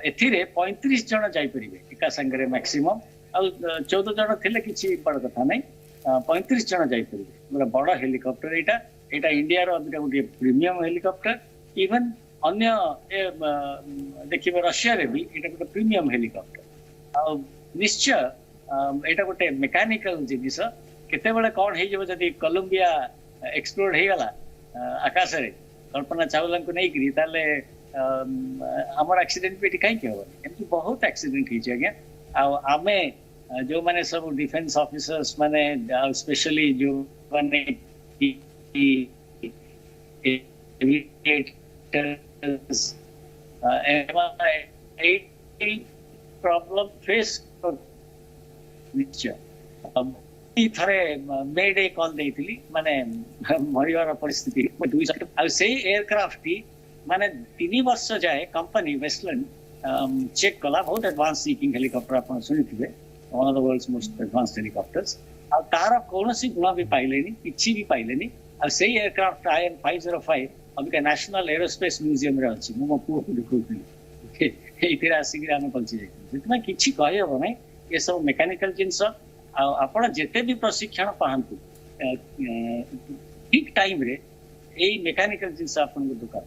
Speaker 6: एथिरे 35 जन जाई परिबे एका संगरे मैक्सिमम 14 जन थिले किछि बड़ कथा नै 35 जन जाई परिबे मतलब बड़ हेलीकॉप्टर एटा इंडिया रो गोटे प्रीमियम हेलीकॉप्टर इवन अन्य देखिबे रशिया रे भी एटा गोटे प्रीमियम हेलीकॉप्टर आ निश्चय एटा गोटे मेकानिकल जिनिस केते बेले कोन हे जेबो जदी कोलंबिया एक्सप्लोड हे गला आकाश रे कल्पना चावला को नै करी ताले हमर एक्सीडेंट पे कहीं के हो एमती बहुत एक्सीडेंट ही आज्ञा आमे जो माने सब डिफेंस ऑफिसर्स माने स्पेशली जो माने ଏଇ ପ୍ରୋବ୍ଲେମ ଫେସ୍ ନିଶ୍ଚୟ ଥରେ ମେଡେ କଲ୍ ଦେଇଥିଲି ମାନେ ମରିବାର ପରିସ୍ଥିତି ଆଉ ସେଇ ଏୟାରକ୍ରାଫ୍ଟ ଟି ମାନେ 3 ବର୍ଷ ଯାଏ कंपनी वेस्टलैंड चेक कला बहुत एडवांस सीकिंग हेलिकॉप्टर आप शुणिथे one of the world's most advance helicopters आ तार कोनोसी गुण भी पाइलेनी किछि भी पाइलेनी आ सेही aircraft IN 505 Abika national aerospace museum रे अछि मो पुओ को देखौथि एथिरा आसिक हम पहुंची जाय जितना किछि कहय हो नै ये सब मेकानिकल जिंस आपण जेते भी प्रशिक्षण पाहंतु ठीक टाइम रे एई मेकानिकल जिंस आपन को दुका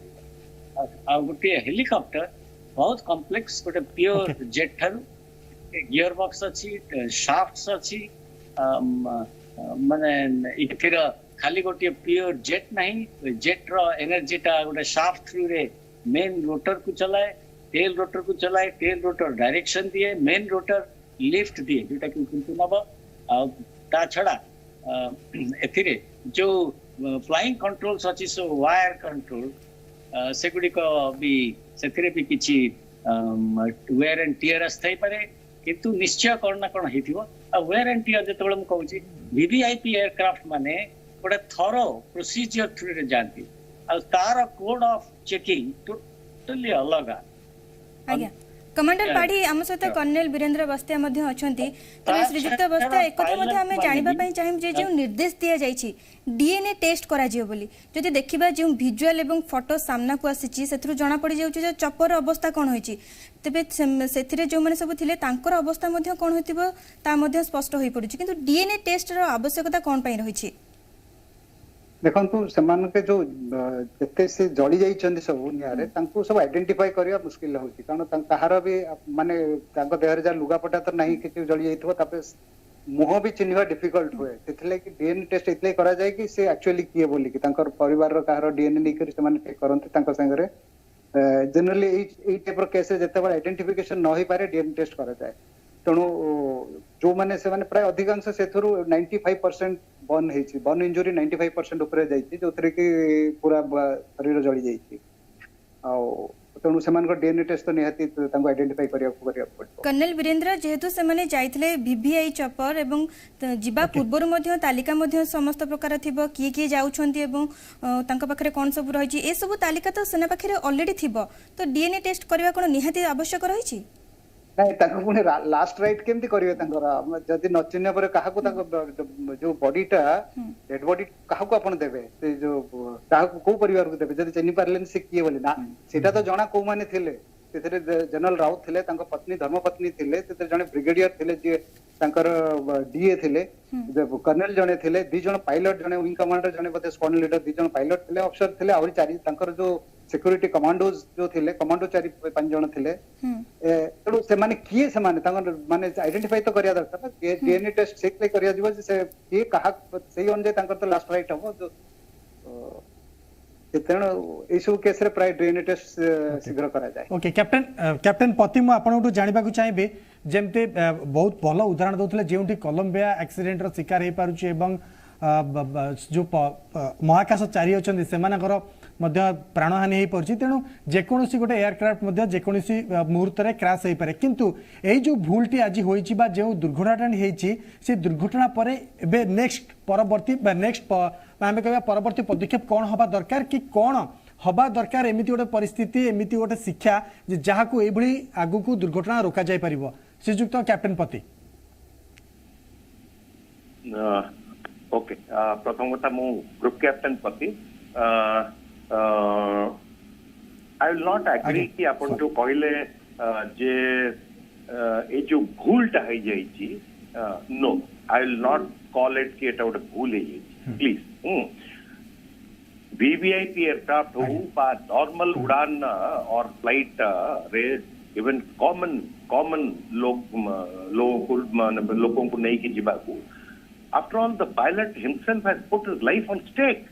Speaker 6: आ गोटे हेलिकॉप्टर बहुत कॉम्प्लेक्स गोटे pure jet Tharu gear box अछि शाफ्ट्स अछि माने इथिर खाली गोटे प्योर जेट नहीं जेट रो एनर्जी टा गोटे शाफ्ट थ्रू रे मेन रोटर को चलाए टेल रोटर को चलाए टेल रोटर डायरेक्शन दिए मेन रोटर लिफ्ट दिए जोटा कि कुंतु नब ता छड़ा एथिरे जो फ्लाइंग कंट्रोल्स अछि सो वायर कंट्रोल सेगुडी को भी सेथिरे भी किछि वेयर एंड टियर असथाई पारे किंतु निश्चय करना कोन हेथिबो आ वेयर एंड टियर जेतबेले म कहूची वीवीआईपी एयरक्राफ्ट माने गोटे थरो प्रोसीजर थ्रू रे जानती आ तार कोड ऑफ चेकिंग टोटली अलग
Speaker 1: आज्ञा कमांडर पाड़ी आम सहित कर्नेल वीरेंद्र बस्तिया मध्य अछंती तबे श्रीजुक्त बस्तिया एक कथा मध्य हमें जानिबा पई चाहिम जे जो निर्देश दिया जाईछि डीएनए टेस्ट करा जियो बोली जदि देखिबा जे विजुअल एवं फोटो सामना को आसीछि सेथरु जाना पड़ी जाउछि जे चपर अवस्था कोन होईछि तबे सेथिरे जो माने सब थिले तांकर अवस्था मध्य कोन होतिबो ता मध्य स्पष्ट होई पड़ुछि किंतु डीएनए टेस्ट रो आवश्यकता कोन पई रहिछि
Speaker 3: देखंतु समान के जो जते से जळी जाई चंदी सब नियारे तांको सब आइडेंटिफाई करिया मुश्किल होची कारण ताहार भी माने तांको देहर जा लुगापटा तो नहीं कि जळी जाइथबो तापे मुह भी चिन्हवा डिफिकल्ट हुए सेथिले कि डीएनए टेस्ट इतले करा जाय कि से एक्चुअली किए बोली कि तांकर परिवार रो काहार डीएनए नै करी समान चेक करंते तांको संगरे जनरली एई टाइप रो केस जते बड आइडेंटिफिकेशन न होई पारे डीएनए टेस्ट करा जाय तेणु जो माने से माने प्राय अधिकांश सेथुरु 95% बर्न हेछि बर्न इंजुरी 95% ऊपर जाइछि जोथरे कि पूरा शरीर जळी जाइछि आ तेणु सेमान को डीएनए टेस्ट तो निहाती तांको आइडेंटिफाई करिया पड़ो
Speaker 1: कर्नल वीरेंद्र जेहेतु सेमाने जाइथिले वीवीआई चपर एवं जिबा पूर्वरु मध्य तालिका मध्य समस्त प्रकार थिबो किए जाउछंती एवं तांको पाखरे कोन सब रहिछि ए सब तालिका तो सेना पाखरे ऑलरेडी थिबो तो डीएनए टेस्ट करबा कोन निहाती आवश्यक रहिछि
Speaker 3: नहीं ताको पुणे लास्ट राइट केमती करिवे तांकर जदी न चिन्ह पर काहा को ताको जो बॉडीटा डेड बॉडी काहा को आपण देबे से जो काहा को परिवार को देबे जदी चिन्ह पारलेन से किए बोली ना सेटा तो जणा को माने थिले सेथरे जनरल राउत थिले तांको पत्नी धर्मपत्नी थिले सेथरे जणे ब्रिगेडियर थिले जे तांकर डीए थिले कर्नल जणे थिले दि जण पायलट जणे विंग कमांडर जणे बते स्क्वाड्रन लीडर दि जण पायलट थिले अफसर थिले और चारि तांकर जो सिक्योरिटी कमांडोज जो थिले कमांडो 4-5 जण थिले तेणु से माने किए से माने तांकर माने आइडेंटिफाई तो करिया दरकार डीएनए टेस्ट चेक ले करिया जीव से किए कहा सही अनुसार तांकर तो लास्ट राइट हो जो तेणु ए सब केस रे प्राय डीएनए टेस्ट शीघ्र करा जाय
Speaker 4: ओके कैप्टन पति मु आपन जानिबा को चाहिबे जेमते बहुत भलो उदाहरण दोथले जेउठी कोलंबिया एक्सीडेंट रो शिकार हे पारुची एवं जो महाकाशचारी अच्छा से प्राणहानि हो पड़ी तेणु जेकोसी गोटे एयरक्राफ्ट जेकोसी मुहूर्त में क्रैश हो पारे किंतु यही जो भूलटी आज होती जो दुर्घटना से दुर्घटना पर एबे नेक्स्ट परवर्ती नेक्स्ट आम कह परवर्ती पदक्षेप कौन हवा दरकार कि कौन हवा दरकार एमती गोटे परिस्थिति एमती गोटे शिक्षा जहाँ को आगु को दुर्घटना रोका जाय परिबो श्रीजुक्त कैप्टन पति
Speaker 5: ओके प्रथम कथा मु ग्रुप कैप्टन पति आई विल नॉट एग्री कि अपन जो कहले जे ए जो भूलटा है जाइछि no I will not call it कि एटा गोटे भूल है जाइछि प्लीज वीवीआईपी एयरक्राफ्ट हो बा नॉर्मल उड़ान और फ्लाइट रे इवन कॉमन लोगों को नहीं कि जीवाकू after all the pilot himself has put his life on stake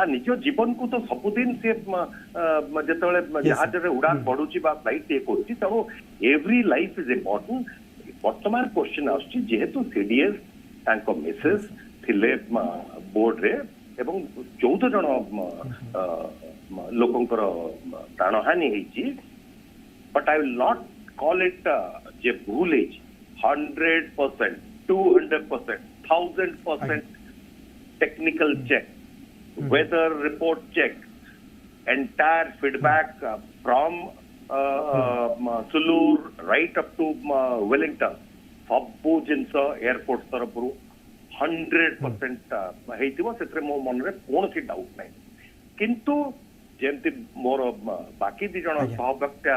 Speaker 5: निज जीवन को तो सबुदिन से जेतबेले जहाज रे उड़ान पड़ुची बा फ्लाइट ये करछि तो एवरी लाइफ इज इंपोर्टेंट वर्तमान क्वेश्चन आछि जेहेतु सीडीएस तांको मिसेस थिले बोर्ड रे एवं 14 जन लोकंकर प्राणहानि हेछि but I will not call it जे भूल है 100%, 200%, 1000% technical check, weather report check, entire feedback from Sulur right up to Wellington. सबू जिनस एयरपोर्ट तरफ 100% ହେଇଥିବ ସେଥିରେ ମୋ ମନରେ କୌଣସି ଡାଉଟ୍ ନାହିଁ କିନ୍ତୁ ଯେମିତି ମୋର ବାକି ଦି ଜଣ ସହବ୍ୟକ୍ତା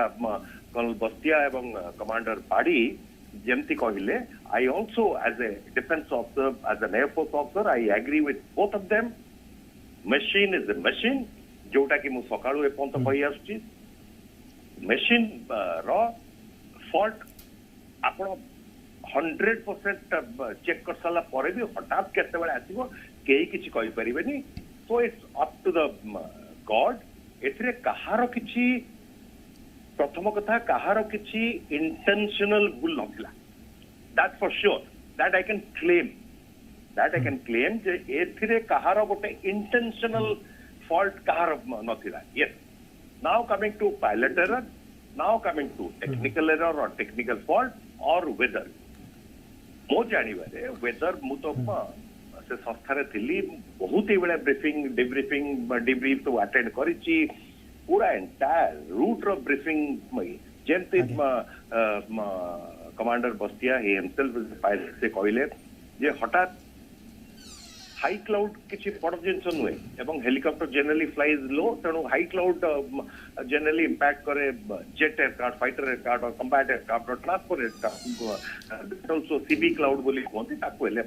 Speaker 5: କର୍ଣ୍ଣଲ ବସ୍ତିଆ ଏବଂ କମାଣ୍ଡର ପାଡ଼ି ଯେମିତି କହିଲେ I also as a defense officer, as an air force officer, I agree with both of them. Machine is a machine जोटा कि मु सकाळु ए पंत कहि आछी machine रो fault आपण 100% चेक कर साला परे भी हठात केते बेले आसीबो केही किछि कहि परिबेनी so it's up to the god एथिरे कहारो किछि प्रथम कथा कहारो किछि इंटेंशनल भूल नथिला that for sure that I can claim जे एथिरे कहारो गोटे इंटेंशनल फॉल्ट कहारो नथिला yes now coming to pilot error now coming to technical error और टेक्निकल फॉल्ट और वेदर मो जानवे वेदर मु तो से संस्था थी बहुत ही बड़ा ब्रीफिंग डिब्रीफ तो अटेंड करिछि पूरा एंटायर रूट रो ब्रीफिंग जेमते कमांडर बस्तिया ही हिमसेल्फ पायलट से कहले जे हठात हाई क्लाउड किसी बड़ जिनस नुहे एवं हेलिकॉप्टर जनरली फ्लाइज लो तेणु हाई क्लाउड जनरली इंपैक्ट करे जेट एयरक्राफ्ट फाइटर एयरक्राफ्ट और कंबैट एयरक्राफ्ट और transport aircraft also CB cloud बोली कहते ताको हेले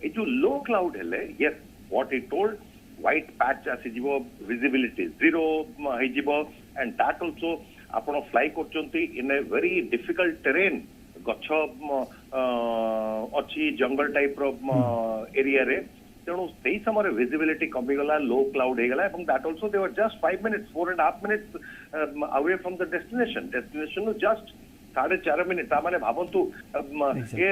Speaker 5: ए जो लो क्लाउड हेले yes what he told white patch आसी जीवो विजिबिलिटी जीरो हे जीवो एंड दैट ऑल्सो आपण फ्लाई करचंती in a very difficult terrain गछ अछि जंगल टाइप रो एरिया रे तेणु से समय विजिबिलिटी कमीगला लो क्लाउड होगा that also they were just 5 minutes 4.5 minutes away from the destination just 4.5 minute ताने भावंतु ए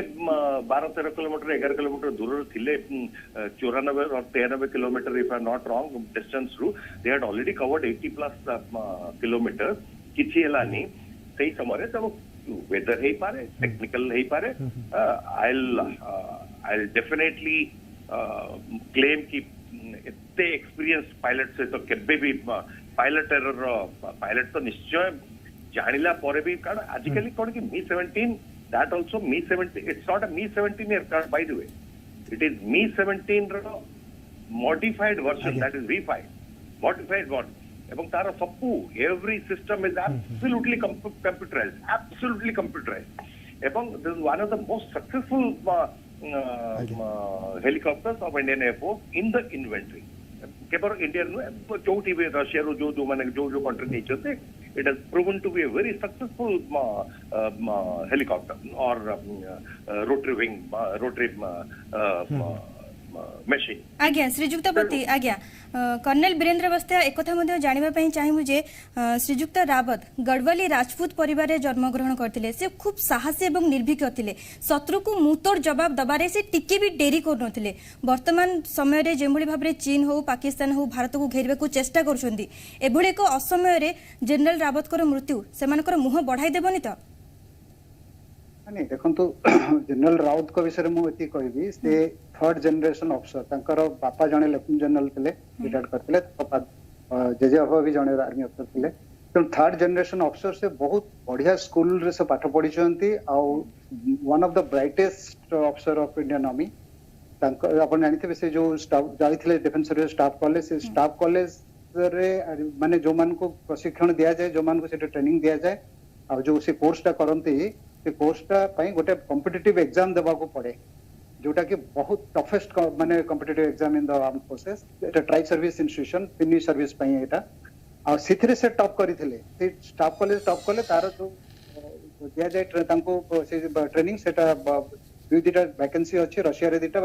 Speaker 5: 12-13 किलोमीटर 11 किलोमीटर दूर थिले 94 और 93 kilometre if I not wrong distance रू they had already covered 80+ kilometre किछि हलानी सही समय तेणु वेदर हे पारे टेक्निकल हे पारे आई विल डेफिनेटली क्लेम की एते एक्सपीरियंस पायलट से तो केबे भी पायलट एरर पायलट तो निश्चय जानिला परे भी कारण आजिकली कोन कि Mi 17 that also Mi 17 it's not a Mi 17 aircraft by the way it is Mi 17 रो modified version that is V5 modified version एवं तार सबु every system is absolutely computerised एवं this is one of the most successful helicopters of Indian Air Force in the inventory. केवल इंडियन चौटी भी रशिया रो जो माने जो country nature it has proven to be a very successful helicopter or rotary machine.
Speaker 1: आज्ञा श्रीजुक्त पति आज्ञा कर्नल वीरेंद्र बस्तिया एक कथा मध्ये जानिबा पई चाहिबु जे श्रीजुक्त रावत गढ़वाली राजपूत परिवार रे जन्म ग्रहण करथिले से खूब साहसी एवं निर्भीक थिले शत्रु को मुतोड़ जवाब दबारे से टिके भी डेरी कर नथिले वर्तमान समय रे जेमभली भाबरे चीन हो पाकिस्तान हो भारत को घेरबे को चेष्टा करछोंदी एभली एक असमय रे जनरल रावत कर मृत्यु सेमानकर मुह बढ़ाई देबनी त
Speaker 3: नहीं देखंतु जनरल राउत को विषय मु एति कहबी से थर्ड जनरेशन ऑफिसर तांकर बापा जने लेफ्टिनेंट जनरल थिले रिटायर्ड करथिले जेजे बाबा भी जने आर्मी ऑफिसर थिले तो थर्ड जनरेशन ऑफिसर से बहुत बढ़िया स्कूल रे से पाठ पढ़ी छंती आ one of the brightest officer of Indian army तांकर अपन जानिथे से जो स्टाफ जाइथिले डिफेंस सर्विस स्टाफ कॉलेज से स्टाफ कॉलेज रे माने जो मान को प्रशिक्षण दिया जाए जो मान को से ट्रेनिंग दिया जाए आ जो से कोर्सटा करंती से कोर्सटा पई गोटे कॉम्पिटिटिव एग्जाम देबा को पड़े जोटा कि बहुत टफेस्ट माने competitive exam in the armed forces एटा tri service institution finish service पई एटा आ सिथरे से टॉप करिथिले से स्टाफ कॉलेज टॉप कले तार जो दिया जाए तांको से ट्रेनिंग सेटा दुई दिटा वैकेंसी अछि रशिया रे दिटा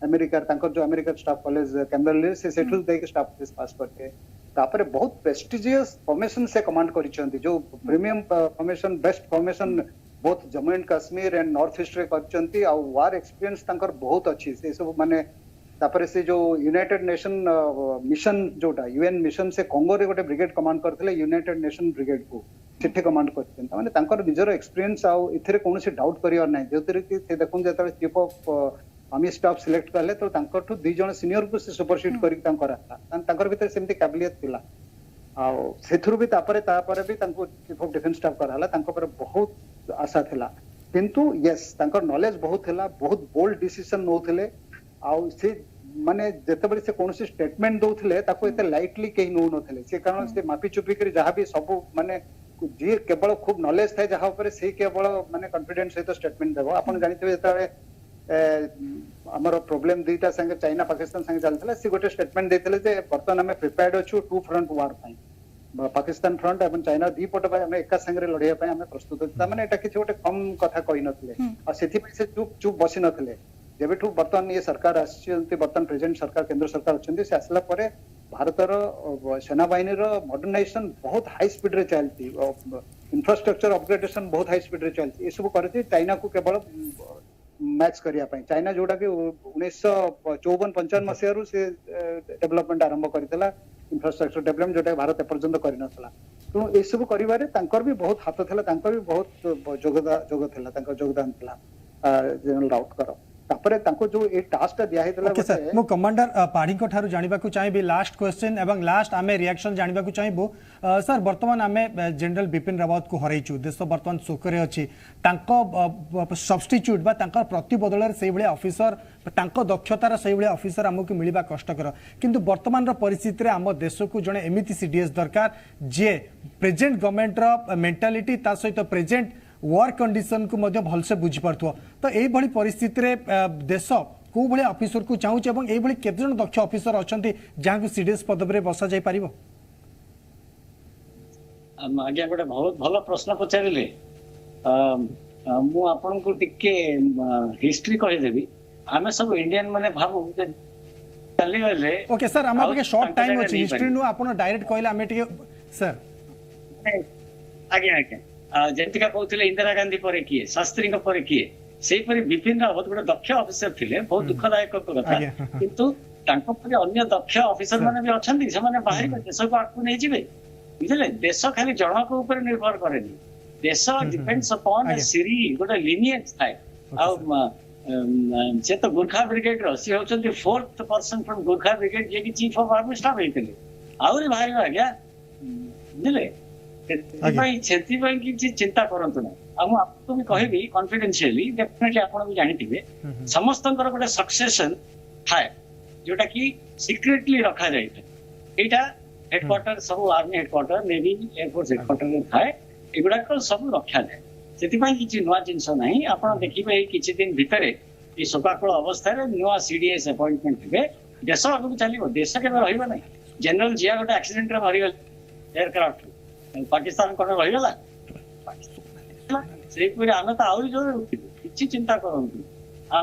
Speaker 3: अमेरिका तांको जो अमेरिका स्टाफ कॉलेज कैम्बरले से सेटल दे के स्टाफ कॉलेज पास करके तापर बहुत प्रेस्टिजियस फॉर्मेशन से कमांड करिसंती जो premium formation best formation both Jammu and Kashmir and north east रे करचंती आ वार एक्सपीरियंस तांकर बहुत अच्छी से सब माने तापर से जो यूनाइटेड नेशन मिशन जोटा यूएन मिशन से कांगो रे गोटे ब्रिगेड कमांड करथिले यूनाइटेड नेशन ब्रिगेड को सेठी कमांड करछन माने तांकर निजर एक्सपीरियंस आ एथिरे कोनोसी डाउट करियर नै जोतिर कि से देखुन जेतले chief of army staff select करले तो तांकर टू दु जण सीनियर को से सुपरसीड करी तांकर तांकर भीतर सेमती काबिलियत थिला आ सेथुर भी तापरे भी तांको चीफ ऑफ डिफेंस स्टाफ कराला तांको पर बहुत आशा थिला किंतु यस तांकर नॉलेज बहुत थिला बहुत बोल्ड डिसीजन नोथिले आ से माने जेतेबेले से कोनोसी स्टेटमेंट दउथिले ताको एते लाइटली केही नो नथिले से कारण से मापी चुपी करी जहां भी सब माने जे केवल खूब नॉलेज थाए जहां ऊपर से केवल माने कॉन्फिडेंस सहित स्टेटमेंट देबो आपण जानिथिबे जेतेबेले हमर प्रॉब्लम दुईटा संगे चाइना पाकिस्तान संगे चलथिला से गोटे स्टेटमेंट देथिले जे वर्तमान हमें प्रिपेयर्ड अछु टू फ्रंट वार पई पाकिस्तान फ्रंट एवं चाइना दी पट पई हमें एका संगे लड़िया पई हमें प्रस्तुत था माने एटा किछ गोटे कम कथा कहि नथिले आ सेथि पई से चुप चुप बसि नथिले जेबेठू वर्तमान ये सरकार आछियंती वर्तमान प्रेजेंट सरकार केंद्र सरकार अछंती से आसला परे भारतर सेना बाहिनी रो मॉडर्नाइजेशन बहुत हाई स्पीड रे चलती इंफ्रास्ट्रक्चर अपग्रेडेशन बहुत हाई स्पीड रे चलती ए सब करती चाइना को केवल मैच करिया पई चाइना जोडा के 1954-55 मसिया रु से डेवलपमेंट आरंभ करथिला इंफ्रास्ट्रक्चर डेवलपमेंट जोटा भारत पर्यंत करि नथला तो ए सब करिवारे तांकर भी बहुत हाथ थिला तांकर भी बहुत योगदान थिला जनरल राउत करो तापरे तांको जो ए टास्क दिया हेतला
Speaker 4: ओके सर मो कमांडर पाड़ी को ठारू जानिबा को चाहिबे लास्ट क्वेश्चन एवं लास्ट आमे रिएक्शन जानिबा को चाहिबो सर वर्तमान आमे जनरल बिपिन रावत को हरैछु देश वर्तमान शोकरे अछि तांको सब्स्टिट्यूट बा तांकर प्रतिबदल सेही भले ऑफिसर तांको दक्षतार सेही भले ऑफिसर हमकु मिलिबा कष्टकर किंतु वर्तमान रो परिस्थिति रे हम देश को जने एमिति सीडीएस दरकार जे प्रेजेंट गवर्नमेंट रो मेंटालिटी ता सहित प्रेजेंट वार कंडीशन को मध्य भलसे बुझी पारथो तो एई भली परिस्थिति रे देश को भली ऑफिसर को चाहूछ एवं एई भली केते जन दक्ष ऑफिसर अछंती जहां को सीडीएस पदवी रे बसा जाय परिबो
Speaker 6: आज्ञा गोटे बहुत भल प्रश्न पचारिले मु आपन को टिके हिस्ट्री कहि देबी आमे सब इंडियन माने भाबु जे चली गले
Speaker 4: ओके सर हम आपके शॉर्ट टाइम अछि हिस्ट्री नु आपन डायरेक्ट कहले आमे टिके सर
Speaker 6: आज्ञा जेतिका कहते इंदिरा गांधी पर किए शास्त्री पर किए से विपिन रावत गोटे दक्ष ऑफिसर थे बहुत दुखदायक कथा किंतु अन्य दक्ष ऑफिसर माने भी अच्छी से बाहर देश को आगू नहीं जाए बुझे देश खाली जनक ऊपर निर्भर करे देश डिपेंड्स अपॉन सीरी गोटे लिनिएज थाए से तो गुरखा ब्रिगेड सी होती 4th person from Gorkha brigade जे कि चीफ ऑफ आर्मी स्टाफ होते आहरी बाहर आज्ञा बुझे किसी चिंता करंतु ना आपको भी कहबी कॉन्फिडेंशियली डेफिनेटली आपण भी जानिथिबे समस्तंकर गोटे सक्सेशन थाए जोटा कि सीक्रेटली रखा जाय एटा हेडक्वार्टर सब army headquarter navy air force headquarter थाए एगुडा को सब रखा जाय सेति पई किछि नवा जिंस नाही आपण देखिबे किछि दिन भितरे ई शोकाकुल अवस्था रे नवा सीडीएस अपॉइंटमेंट थिबे देश आगु चलिबो देश के रहइबो नाही जनरल जिया गोटे एक्सीडेंट रे मरि गेल एयरक्राफ्ट पाकिस्तान कोन रहिगला से पूरे आमे तो आउरी जो किछि चिंता करंतु आ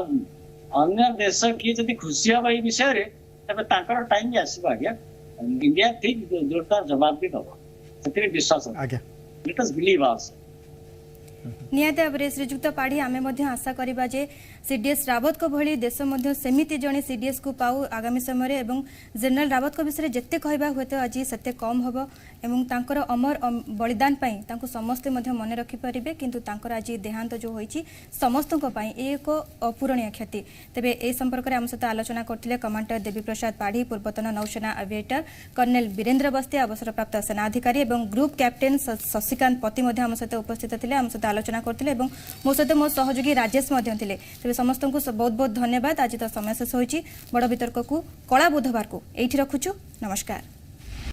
Speaker 6: अन्य देश की जदि खुशी हबा ई विषय रे तबे तांकर टाइम भी आसीबा आज्ञा इंडिया ठीक जोरदार जवाब भी दबो सेतिर विश्वास आज्ञा लेट अस बिलीव आल्सो
Speaker 1: निहाती भाव में श्रीजुक्त पाढ़ी आमे मध्य आशा करिबा जे सीडीएस रावत को भली देश मध्य सेमिति जने सीडीएस को पाऊ आगामी समय रे एवं जनरल रावत को विषय जेते कहबा होते आज सेते कम हबो एवं तांकर अमर बलिदान पई तांको समस्त मध्य मन रखि परिबे किंतु तांकर आज देहांत जो होईची समस्तक पई एक अपूरणीय क्षति तबे ए संपर्क रे हम सहित आलोचना करथिले कमांडर देवी प्रसाद पाढ़ी पूर्वतन नौसेना एविएटर कर्नेल वीरेंद्र बस्ती अवसरप्राप्त सेना अधिकारी एवं ग्रुप कैप्टेन शशिकांत पति मध्य हम सहित उपस्थित थिले हम सहित आलोचना करथिले एवं मो सहित मो सहयोगी राजेश मध्य थिले तबे समस्त को बहुत बहुत धन्यवाद आज तो समय शेष होईची बड़ वितर्क को कला बुधवार को एठी रखुछु नमस्कार।